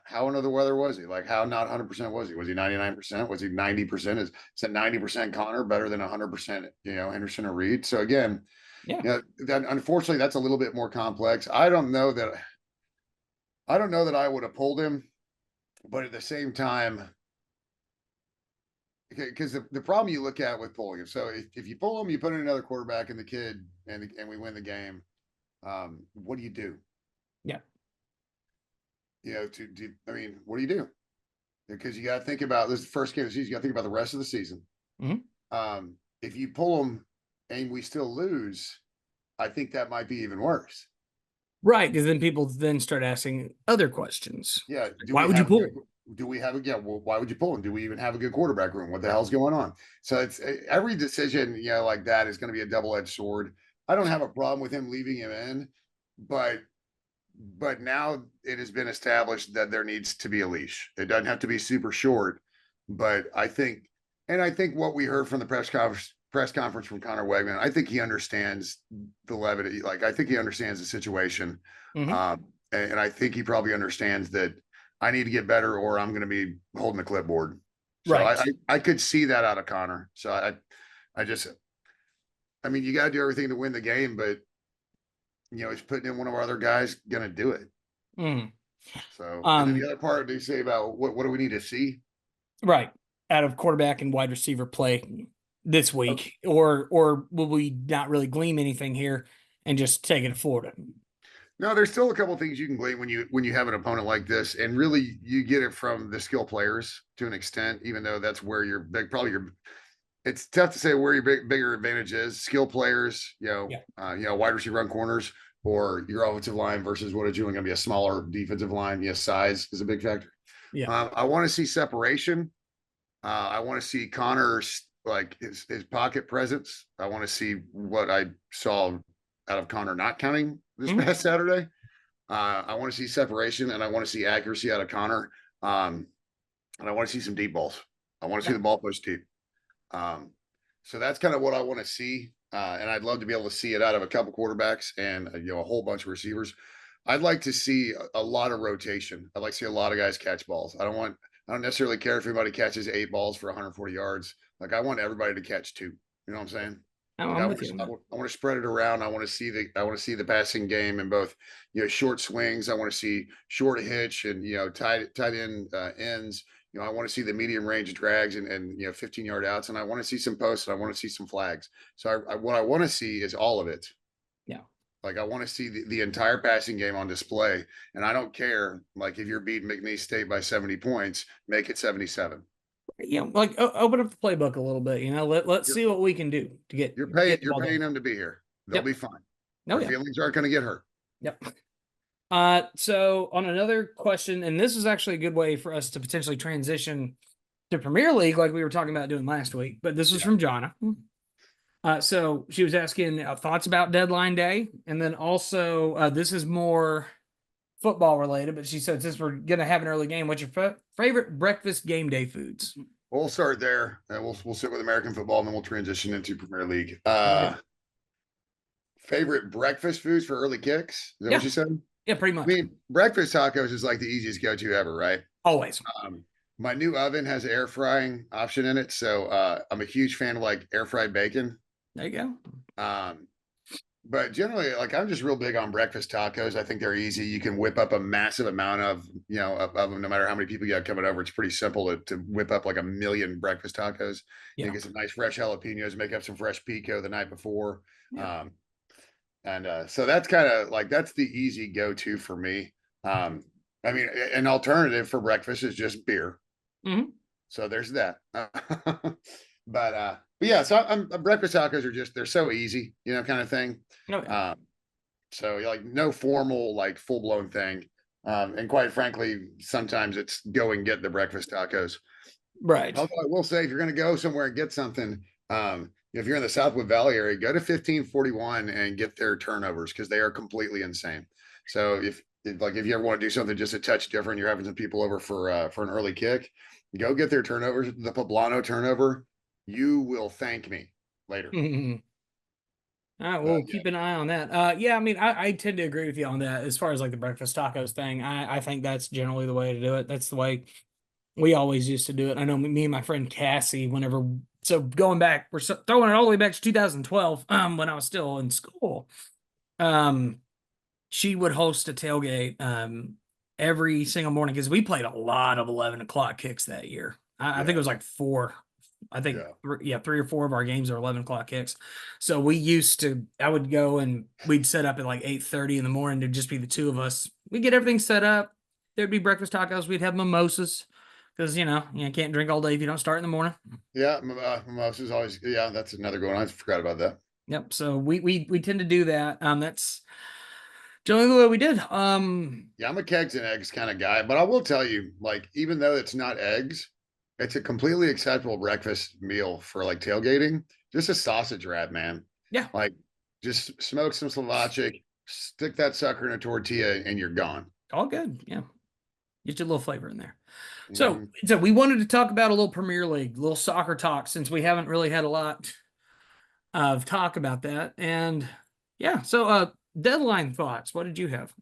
how under the weather was he? Like how not 100% was he? Was he 99%? Was he 90%? Is a 90% Connor better than 100%, Henderson or Reed? So again, Yeah. that unfortunately that's a little bit more complex. I don't know that I would have pulled him, but at the same time, because the problem you look at with pulling him, so if you pull him, you put in another quarterback and the kid, and we win the game. What do you do? Yeah. I mean, what do you do? Because you got to think about this is the first game of the season. You got to think about the rest of the season. If you pull them and we still lose, I think that might be even worse. Right. Because then people then start asking other questions. Yeah. Why would you pull? Do we have a well, why would you pull him? Do we even have a good quarterback room? What the hell's going on? So it's every decision, like that is going to be a double-edged sword. I don't have a problem with him leaving him in, but now it has been established that there needs to be a leash. It doesn't have to be super short, but I think what we heard from the press conference from Connor Wegman, I think he understands the levity. Like I think he understands the situation, and I think he probably understands that I need to get better, or I'm going to be holding the clipboard. So right. I could see that out of Connor. So I mean, you got to do everything to win the game, but he's putting in one of our other guys going to do it. So, and then the other part they say about what do we need to see? Right. Out of quarterback and wide receiver play this week, or will we not really glean anything here and just take it to Florida? No, there's still a couple of things you can glean when you have an opponent like this, and really you get it from the skill players to an extent, even though that's where it's tough to say where your bigger advantage is. Skill players, wide receiver run corners, or your offensive line versus what is going to be a smaller defensive line. Yes, size is a big factor. Yeah. I want to see separation. I want to see Connor's like his pocket presence. I want to see what I saw out of Connor, not counting this Mhm. past Saturday. I want to see separation and I want to see accuracy out of Connor. And I want to see some deep balls. I want to see Yeah. the ball push deep. Um, so that's kind of what I want to see. And I'd love to be able to see it out of a couple quarterbacks and a whole bunch of receivers. I'd like to see a lot of rotation. I'd like to see a lot of guys catch balls. I don't necessarily care if anybody catches 8 balls for 140 yards. Like I want everybody to catch 2. You know what I'm saying? Oh, Like I'm with you on that. I want to spread it around. I want to see the passing game in both, short swings. I want to see short hitch and tight end ends. I want to see the medium range drags and 15-yard outs, and I want to see some posts and I want to see some flags. So what I want to see is all of it. Yeah. Like I want to see the entire passing game on display, and I don't care like if you're beating McNeese State by 70 points, make it 77. Like open up the playbook a little bit. Let's You're see what we can do to get the you're ball paying done. them to be here. They'll Yep. be fine. Oh Their yeah. feelings aren't going to get hurt. Yep. So on another question, and this is actually a good way for us to potentially transition to Premier League, like we were talking about doing last week. But this is Yeah. from Jonna. So she was asking thoughts about deadline day, and then also this is more football related. But she said since we're gonna have an early game, what's your favorite breakfast game day foods? We'll start there, and we'll sit with American football, and then we'll transition into Premier League. Favorite breakfast foods for early kicks? Is that what Yeah, you said? yeah, pretty I much. mean, breakfast tacos is like the easiest go-to ever, right? Always. My new oven has an air frying option in it, so I'm a huge fan of like air fried bacon. There you go. Um, but generally, like I'm just real big on breakfast tacos. I think they're easy. You can whip up a massive amount of of them, no matter how many people you have coming over. It's pretty simple to whip up like a million breakfast tacos. Yeah. You get some nice fresh jalapenos, make up some fresh pico the night before. Yeah. And so that's kind of like that's the easy go-to for me. I mean, an alternative for breakfast is just beer. Mm-hmm. So there's that. But yeah, so breakfast tacos are just they're so easy, kind of thing. Oh, yeah. So like no formal like full blown thing. And quite frankly, sometimes it's go and get the breakfast tacos. Right. Although I will say, if you're going to go somewhere and get something, if you're in the Southwood Valley area, go to 1541 and get their turnovers because they are completely insane. So if you ever want to do something just a touch different, you're having some people over for an early kick, go get their turnovers. The Poblano turnover, you will thank me later. Mm-hmm. All right, But we'll keep an eye on that. Yeah, I mean, I tend to agree with you on that as far as like the breakfast tacos thing. I think that's generally the way to do it. That's the way we always used to do it. I know me and my friend Cassie, whenever, so going back, we're throwing it all the way back to 2012, when I was still in school. She would host a tailgate every single morning because we played a lot of 11 o'clock kicks that year. I think it was like 4. I think yeah. 3 or 4 of our games are 11 o'clock kicks. So I would go and we'd set up at like 8:30 in the morning to just be the two of us. We'd get everything set up. There'd be breakfast tacos. We'd have mimosas because you can't drink all day if you don't start in the morning. Yeah, mimosas always. Yeah, that's another good one. I forgot about that. Yep. So we tend to do that. That's generally the way we did. Yeah, I'm a kegs and eggs kind of guy, but I will tell you, like, even though it's not eggs, it's a completely acceptable breakfast meal for like tailgating. Just a sausage wrap, man. Yeah. Like, just smoke some Slovakic, stick that sucker in a tortilla, and you're gone. All good. Yeah. Get you a little flavor in there. Mm-hmm. So we wanted to talk about a little Premier League, a little soccer talk, since we haven't really had a lot of talk about that. And yeah, so deadline thoughts. What did you have?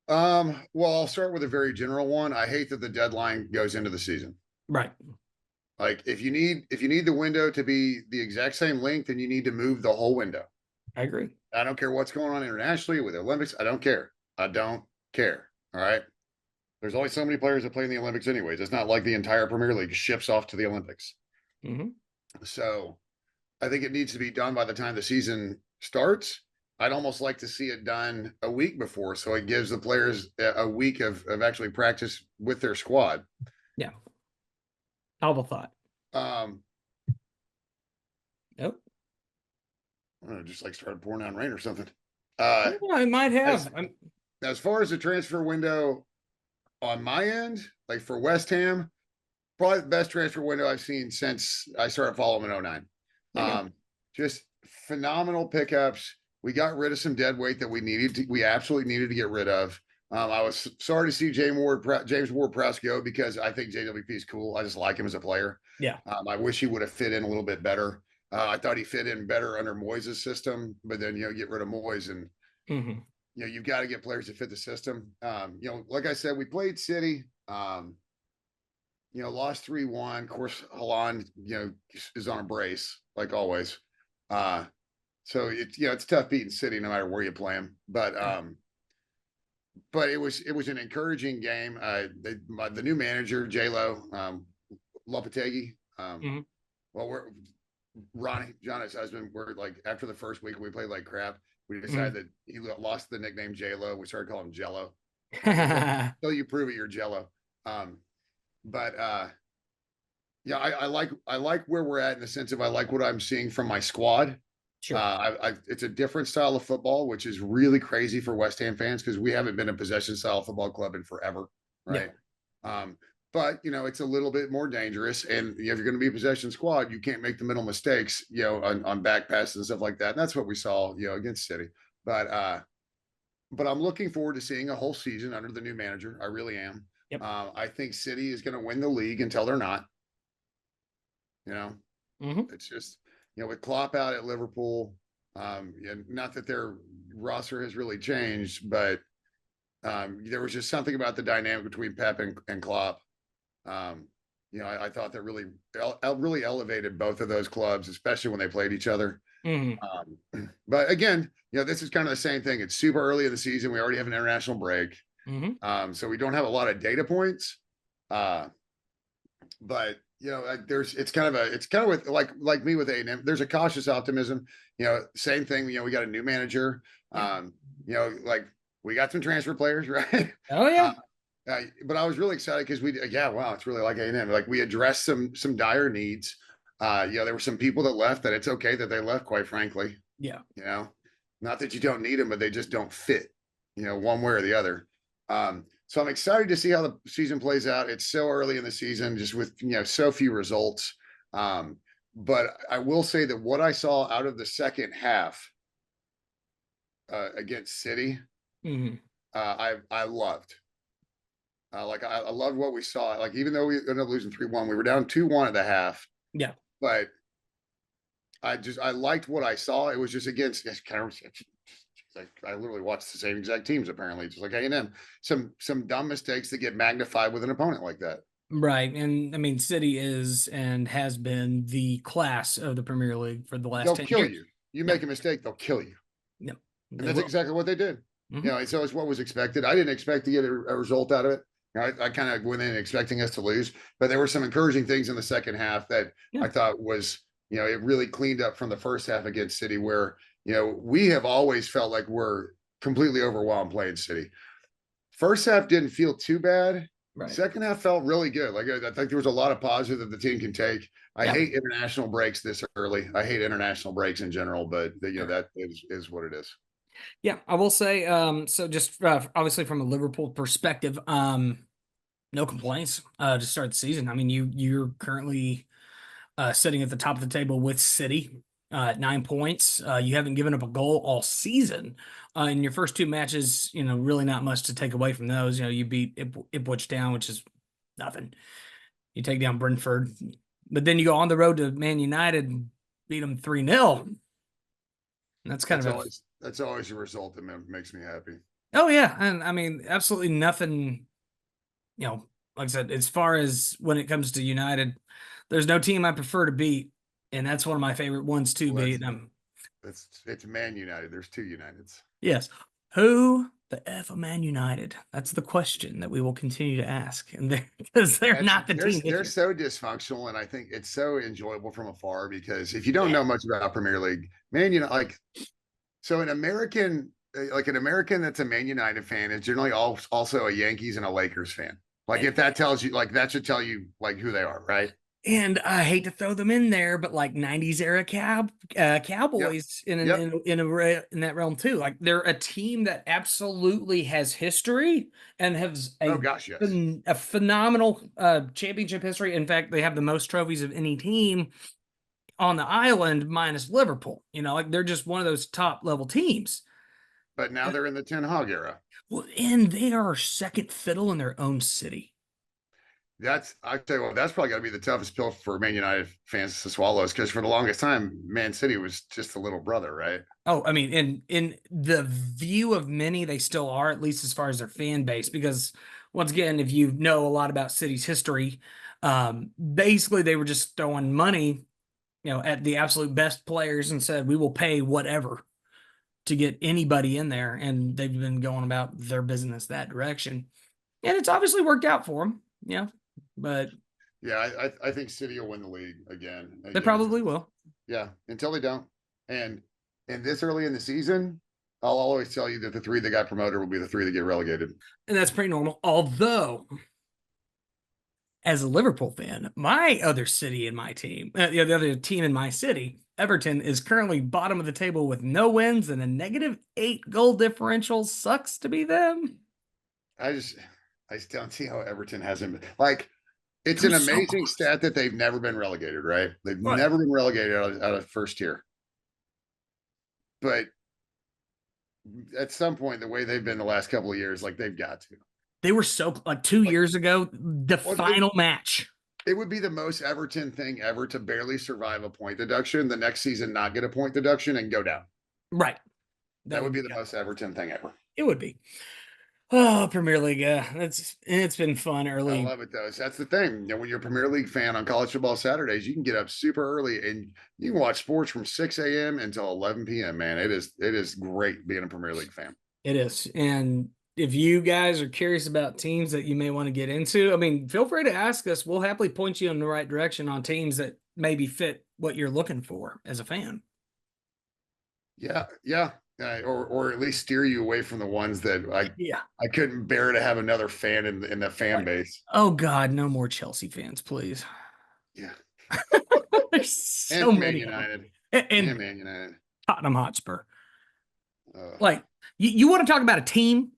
Well, I'll start with a very general one. I hate that the deadline goes into the season. Right. Like if you need the window to be the exact same length, then you need to move the whole window. I agree. I don't care what's going on internationally with the Olympics. I don't care. I don't care. All right. There's only so many players that play in the Olympics anyways. It's not like the entire Premier League ships off to the Olympics. Mm-hmm. So I think it needs to be done by the time the season starts. I'd almost like to see it done a week before, so it gives the players a week of actually practice with their squad. Yeah. Novel thought. Nope. I don't know, just like started pouring down rain or something. I might have. As far as the transfer window on my end, like for West Ham, probably the best transfer window I've seen since I started following in 09. Just phenomenal pickups. We got rid of some dead weight that we absolutely needed to get rid of. I was sorry to see James Ward Prowse go because I think JWP is cool. I just like him as a player. Yeah. I wish he would have fit in a little bit better. I thought he fit in better under Moyes' system, but then get rid of Moyes and Mm-hmm. you've got to get players to fit the system. Like I said, we played City. Lost 3-1. Of course, Holland, is on a brace like always. So it's tough beating City no matter where you play them. But it was an encouraging game. The new manager J-Lo Lopetegui. Mm-hmm. Well, John's husband. We're like after the first week we played like crap. We decided Mm-hmm. that he lost the nickname J-Lo. We started calling him Jello. Mm-hmm. Until you prove it, you're Jello. But I like where we're at in the sense of I like what I'm seeing from my squad. Sure. It's a different style of football, which is really crazy for West Ham fans because we haven't been a possession style football club in forever, right? Yeah. But it's a little bit more dangerous, and if you're going to be a possession squad, you can't make the middle mistakes, on back passes and stuff like that. And that's what we saw, against City. But I'm looking forward to seeing a whole season under the new manager. I really am. Yep. I think City is going to win the league until they're not. Mm-hmm. It's just with Klopp out at Liverpool, not that their roster has really changed, but there was just something about the dynamic between Pep and Klopp. I thought that really elevated both of those clubs, especially when they played each other. Mm-hmm. But again, this is kind of the same thing. It's super early in the season. We already have an international break. Mm-hmm. So we don't have a lot of data points. But it's kind of with like me with A&M. There's a cautious optimism. Same thing. We got a new manager. Like we got some transfer players, right? Oh yeah. But I was really excited because wow, it's really like A&M. Like we addressed some dire needs. There were some people that left that it's okay that they left, quite frankly. Yeah. Not that you don't need them, but they just don't fit, one way or the other. So I'm excited to see how the season plays out. It's so early in the season, just with so few results. But I will say that what I saw out of the second half against City, Mm-hmm. I loved. I loved what we saw. Like even though we ended up losing 3-1, we were down 2-1 at the half. Yeah. But I liked what I saw. It was just against kind of. I literally watched the same exact teams apparently, just like A&M. Some dumb mistakes that get magnified with an opponent like that. Right. And I mean, City is and has been the class of the Premier League for the last They'll 10 kill years. you. You make a mistake, they'll kill you. No. And that's exactly what they did. Mm-hmm. And so it's what was expected. I didn't expect to get a result out of it. I kind of went in expecting us to lose, but there were some encouraging things in the second half that I thought was, it really cleaned up from the first half against City where, we have always felt like we're completely overwhelmed playing City. First half didn't feel too bad. Right. Second half felt really good. Like I think there was a lot of positive that the team can take. I hate international breaks this early. I hate international breaks in general, but that is what it is. Yeah, I will say. So just obviously from a Liverpool perspective, no complaints to start the season. I mean, you're currently sitting at the top of the table with City at 9 points. You haven't given up a goal all season. In your first two matches, really not much to take away from those. You beat Ipswich Town, which is nothing. You take down Brentford, but then you go on the road to Man United, beat them 3-0. That's always a result that makes me happy. Oh yeah, and I mean, absolutely nothing. Like I said, as far as when it comes to United, there's no team I prefer to beat, and that's one of my favorite ones to beat. It's Man United. There's two Uniteds. Yes. Who the F are Man United? That's the question that we will continue to ask, and because they're not the team. They're so dysfunctional, and I think it's so enjoyable from afar because if you don't know much about Premier League, Man United, so an American that's a Man United fan is generally also a Yankees and a Lakers fan. If that tells you, that should tell you who they are, right? And I hate to throw them in there, but 90s era Cowboys in that realm too. They're a team that absolutely has history and has a phenomenal championship history. In fact, they have the most trophies of any team. on the island minus Liverpool. Like they're just one of those top level teams. But now they're in the Ten Hog era. Well, and they are second fiddle in their own city. I tell you what, that's probably got to be the toughest pill for Man United fans to swallow, because for the longest time, Man City was just the little brother, right? Oh, I mean, in the view of many, they still are, at least as far as their fan base, because once again, if you know a lot about City's history, basically they were just throwing money, at the absolute best players and said, we will pay whatever to get anybody in there. And they've been going about their business that direction. And it's obviously worked out for them, but Yeah, I think City will win the league again. they probably will. Yeah, until they don't. And this early in the season, I'll always tell you that the three that got promoted will be the three that get relegated. And that's pretty normal. Although, as a Liverpool fan, my other city in my team, the other team in my city, Everton, is currently bottom of the table with no wins and a -8 goal differential. Sucks to be them. I just don't see how Everton hasn't been like. It's an amazing stat that they've never been relegated, right? They've never been relegated out of first tier. But at some point, the way they've been the last couple of years, like they've got to. They were so like 2 years ago, the final match. It would be the most Everton thing ever to barely survive a point deduction, the next season not get a point deduction and go down. Right. That would be the most Everton thing ever. It would be. Oh, Premier League. It's been fun early. I love it though. So that's the thing. When you're a Premier League fan on college football Saturdays, you can get up super early and you can watch sports from 6 a.m. until 11 p.m. Man, it is great being a Premier League fan. It is. And if you guys are curious about teams that you may want to get into, I mean, feel free to ask us. We'll happily point you in the right direction on teams that maybe fit what you're looking for as a fan. Yeah. Or at least steer you away from the ones that I couldn't bear to have another fan in the fan base. Oh God, no more Chelsea fans, please. Yeah. There's so and many. Man United. And Man United. Tottenham Hotspur. Like you want to talk about a team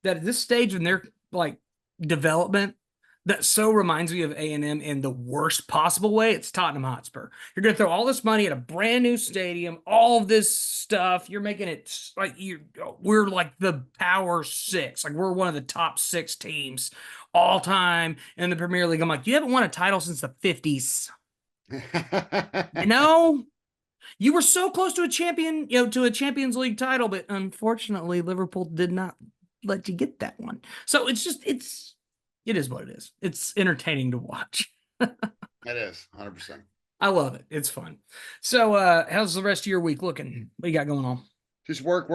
that at this stage in their like development that so reminds me of A&M in the worst possible way. It's Tottenham Hotspur. You're going to throw all this money at a brand new stadium, all of this stuff. You're making it like we're like the Power Six. Like we're one of the top 6 teams all time in the Premier League. I'm like, you haven't won a title since the 50s. You were so close to a champion, to a Champions League title, but unfortunately, Liverpool did not let you get that one. So it is what it is. It's entertaining to watch. It is 100%. I love it. It's fun. So, how's the rest of your week looking? What you got going on? Just work,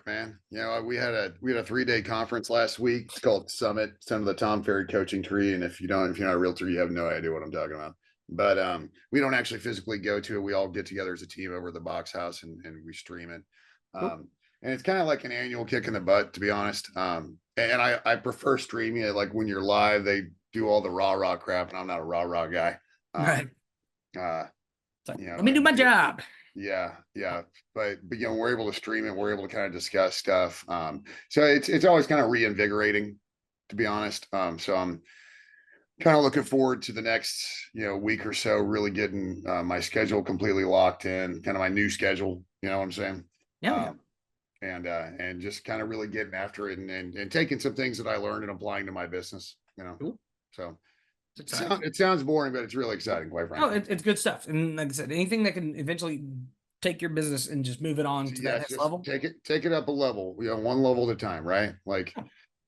man. We had a 3-day conference last week. It's called Summit. It's under the Tom Ferry coaching tree. And if you're not a realtor, you have no idea what I'm talking about. But we don't actually physically go to it. We all get together as a team over at the box house and we stream it. Cool. And it's kind of like an annual kick in the butt, to be honest. And I prefer streaming it. Like when you're live, they do all the rah crap, and I'm not a rah guy. Right. Let me do my job. Yeah. But we're able to stream it. We're able to kind of discuss stuff. So it's always kind of reinvigorating, to be honest. So I'm kind of looking forward to the next, week or so, really getting my schedule completely locked in, kind of my new schedule. You know what I'm saying? Yeah. And just kind of really getting after it and taking some things that I learned and applying to my business, Cool. So it sounds boring, but it's really exciting, quite frankly. It's good stuff. And like I said, anything that can eventually take your business and just move it on to that next level. Take it up a level, one level at a time, right? Like,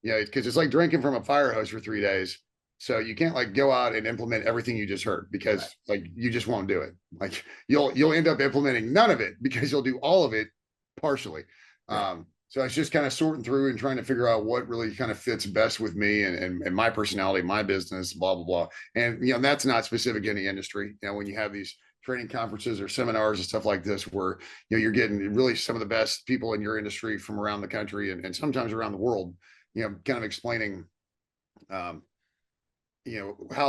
because it's like drinking from a fire hose for 3 days. So you can't like go out and implement everything you just heard because like you just won't do it. Like you'll end up implementing none of it because you'll do all of it partially. So it's just kind of sorting through and trying to figure out what really kind of fits best with me and my personality, my business, blah, blah, blah. And, that's not specific to any industry. When you have these training conferences or seminars and stuff like this, where, you're getting really some of the best people in your industry from around the country and sometimes around the world, kind of explaining, how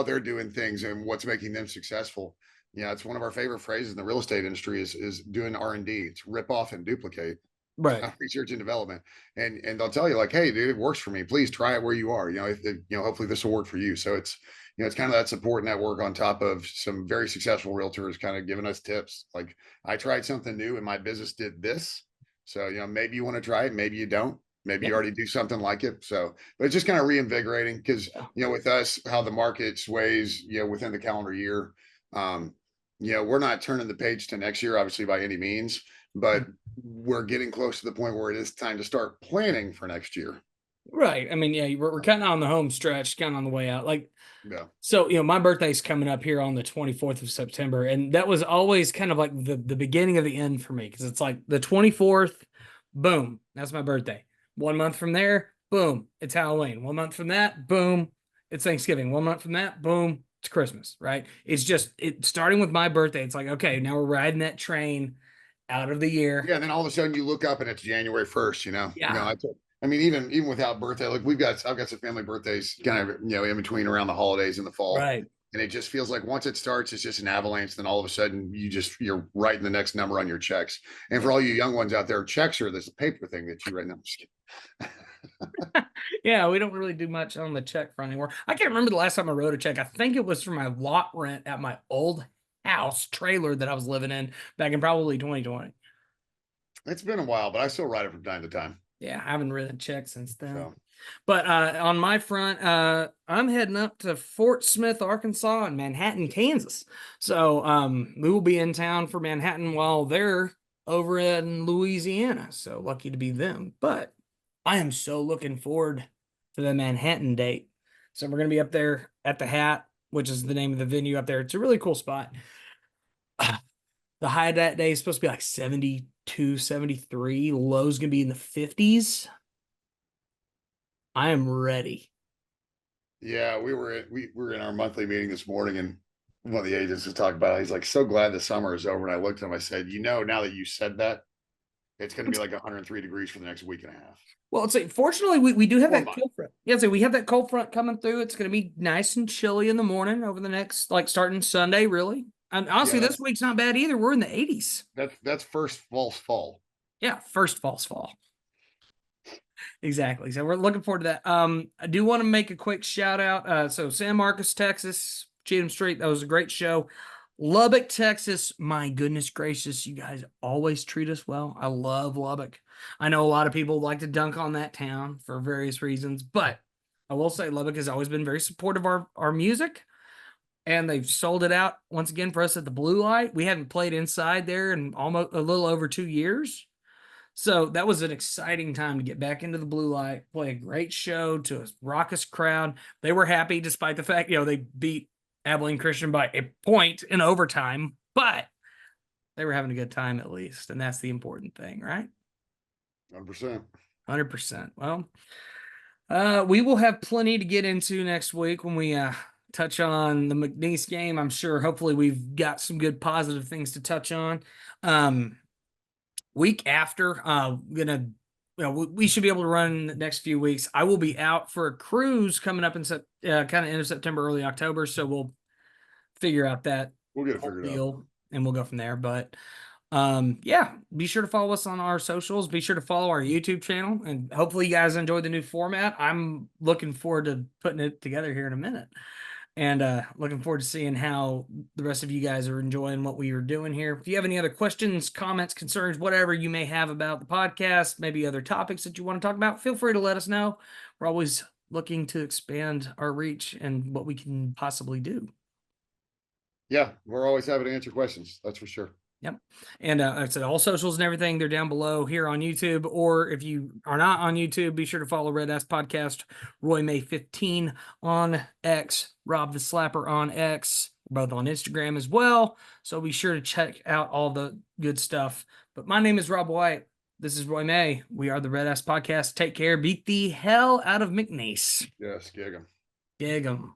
they're doing things and what's making them successful. It's one of our favorite phrases in the real estate industry is doing R&D. It's rip off and duplicate. Right. research and development, and they'll tell you like, hey, dude, it works for me. Please try it where you are. Hopefully this will work for you. So it's kind of that support network on top of some very successful realtors kind of giving us tips. Like, I tried something new and my business did this. So, maybe you want to try it, maybe you don't. Maybe you Yeah. already do something like it. So, but it's just kind of reinvigorating because, Yeah. with us, how the market sways, within the calendar year. Um, we're not turning the page to next year, obviously, by any means, but we're getting close to the point where it is time to start planning for next year. Right. I mean, yeah, we're kind of on the home stretch, kind of on the way out. Like, Yeah. so, my birthday's coming up here on the 24th of September. And that was always kind of like the beginning of the end for me. Cause it's like the 24th, boom, that's my birthday. 1 month from there, boom, it's Halloween. 1 month from that, boom, it's Thanksgiving. 1 month from that, boom, it's Christmas, right? It's just starting with my birthday. It's like, okay, now we're riding that train out of the year. Yeah. And then all of a sudden you look up and it's January 1st, Yeah. I mean, even without birthday, like I've got some family birthdays kind of, in between around the holidays in the fall. Right. And it just feels like once it starts, it's just an avalanche. Then all of a sudden you're writing the next number on your checks. And for all you young ones out there, checks are this paper thing that you write. Yeah, we don't really do much on the check front anymore. I can't remember the last time I wrote a check. I think it was for my lot rent at my old house trailer that I was living in back in probably 2020. It's been a while, but I still write it from time to time. Yeah, I haven't written a check since then. So. But on my front, I'm heading up to Fort Smith, Arkansas, and Manhattan, Kansas. So we will be in town for Manhattan while they're over in Louisiana. So lucky to be them. But I am so looking forward to the Manhattan date. So we're going to be up there at the Hat, which is the name of the venue up there. It's a really cool spot. The high of that day is supposed to be like 72, 73. Low's going to be in the 50s. I am ready. Yeah, we were in our monthly meeting this morning, and one of the agents was talking about it. He's like, so glad the summer is over. And I looked at him, I said, now that you said that, it's going to be like 103 degrees for the next week and a half. Well, it's like, fortunately, we do have that months. cold front. Yeah, so we have that cold front coming through. It's going to be nice and chilly in the morning over the next, like starting Sunday, really. And honestly, Yeah, this week's not bad either. We're in the 80s. That's first false fall. Yeah, first false fall. Exactly. So we're looking forward to that. I do want to make a quick shout out. So San Marcos, Texas, Cheatham Street. That was a great show. Lubbock, Texas. My goodness gracious, you guys always treat us well. I love Lubbock. I know a lot of people like to dunk on that town for various reasons, but I will say Lubbock has always been very supportive of our music. And they've sold it out once again for us at the Blue Light. We haven't played inside there in almost a little over 2 years. So that was an exciting time to get back into the Blue Light, play a great show to a raucous crowd. They were happy despite the fact, they beat Abilene Christian by a point in overtime, but they were having a good time at least. And that's the important thing, right? 100%. 100%. Well, we will have plenty to get into next week when we touch on the McNeese game. I'm sure hopefully we've got some good positive things to touch on. Week after, we should be able to run the next few weeks. I will be out for a cruise coming up in kind of end of September, early October. So we'll figure out that We'll get it figured out. and we'll go from there. But yeah, be sure to follow us on our socials. Be sure to follow our YouTube channel, and hopefully you guys enjoyed the new format. I'm looking forward to putting it together here in a minute. And looking forward to seeing how the rest of you guys are enjoying what we are doing here. If you have any other questions, comments, concerns, whatever you may have about the podcast, maybe other topics that you want to talk about, feel free to let us know. We're always looking to expand our reach and what we can possibly do. Yeah, we're always happy to answer questions. That's for sure. Yep. And like I said, all socials and everything, they're down below here on YouTube. Or if you are not on YouTube, be sure to follow RedAss Podcast, Roy May 15 on X, Rob the Slapper on X, both on Instagram as well. So be sure to check out all the good stuff. But my name is Rob White. This is Roy May. We are the RedAss Podcast. Take care. Beat the hell out of McNeese. Yes, gig 'em. Gig 'em.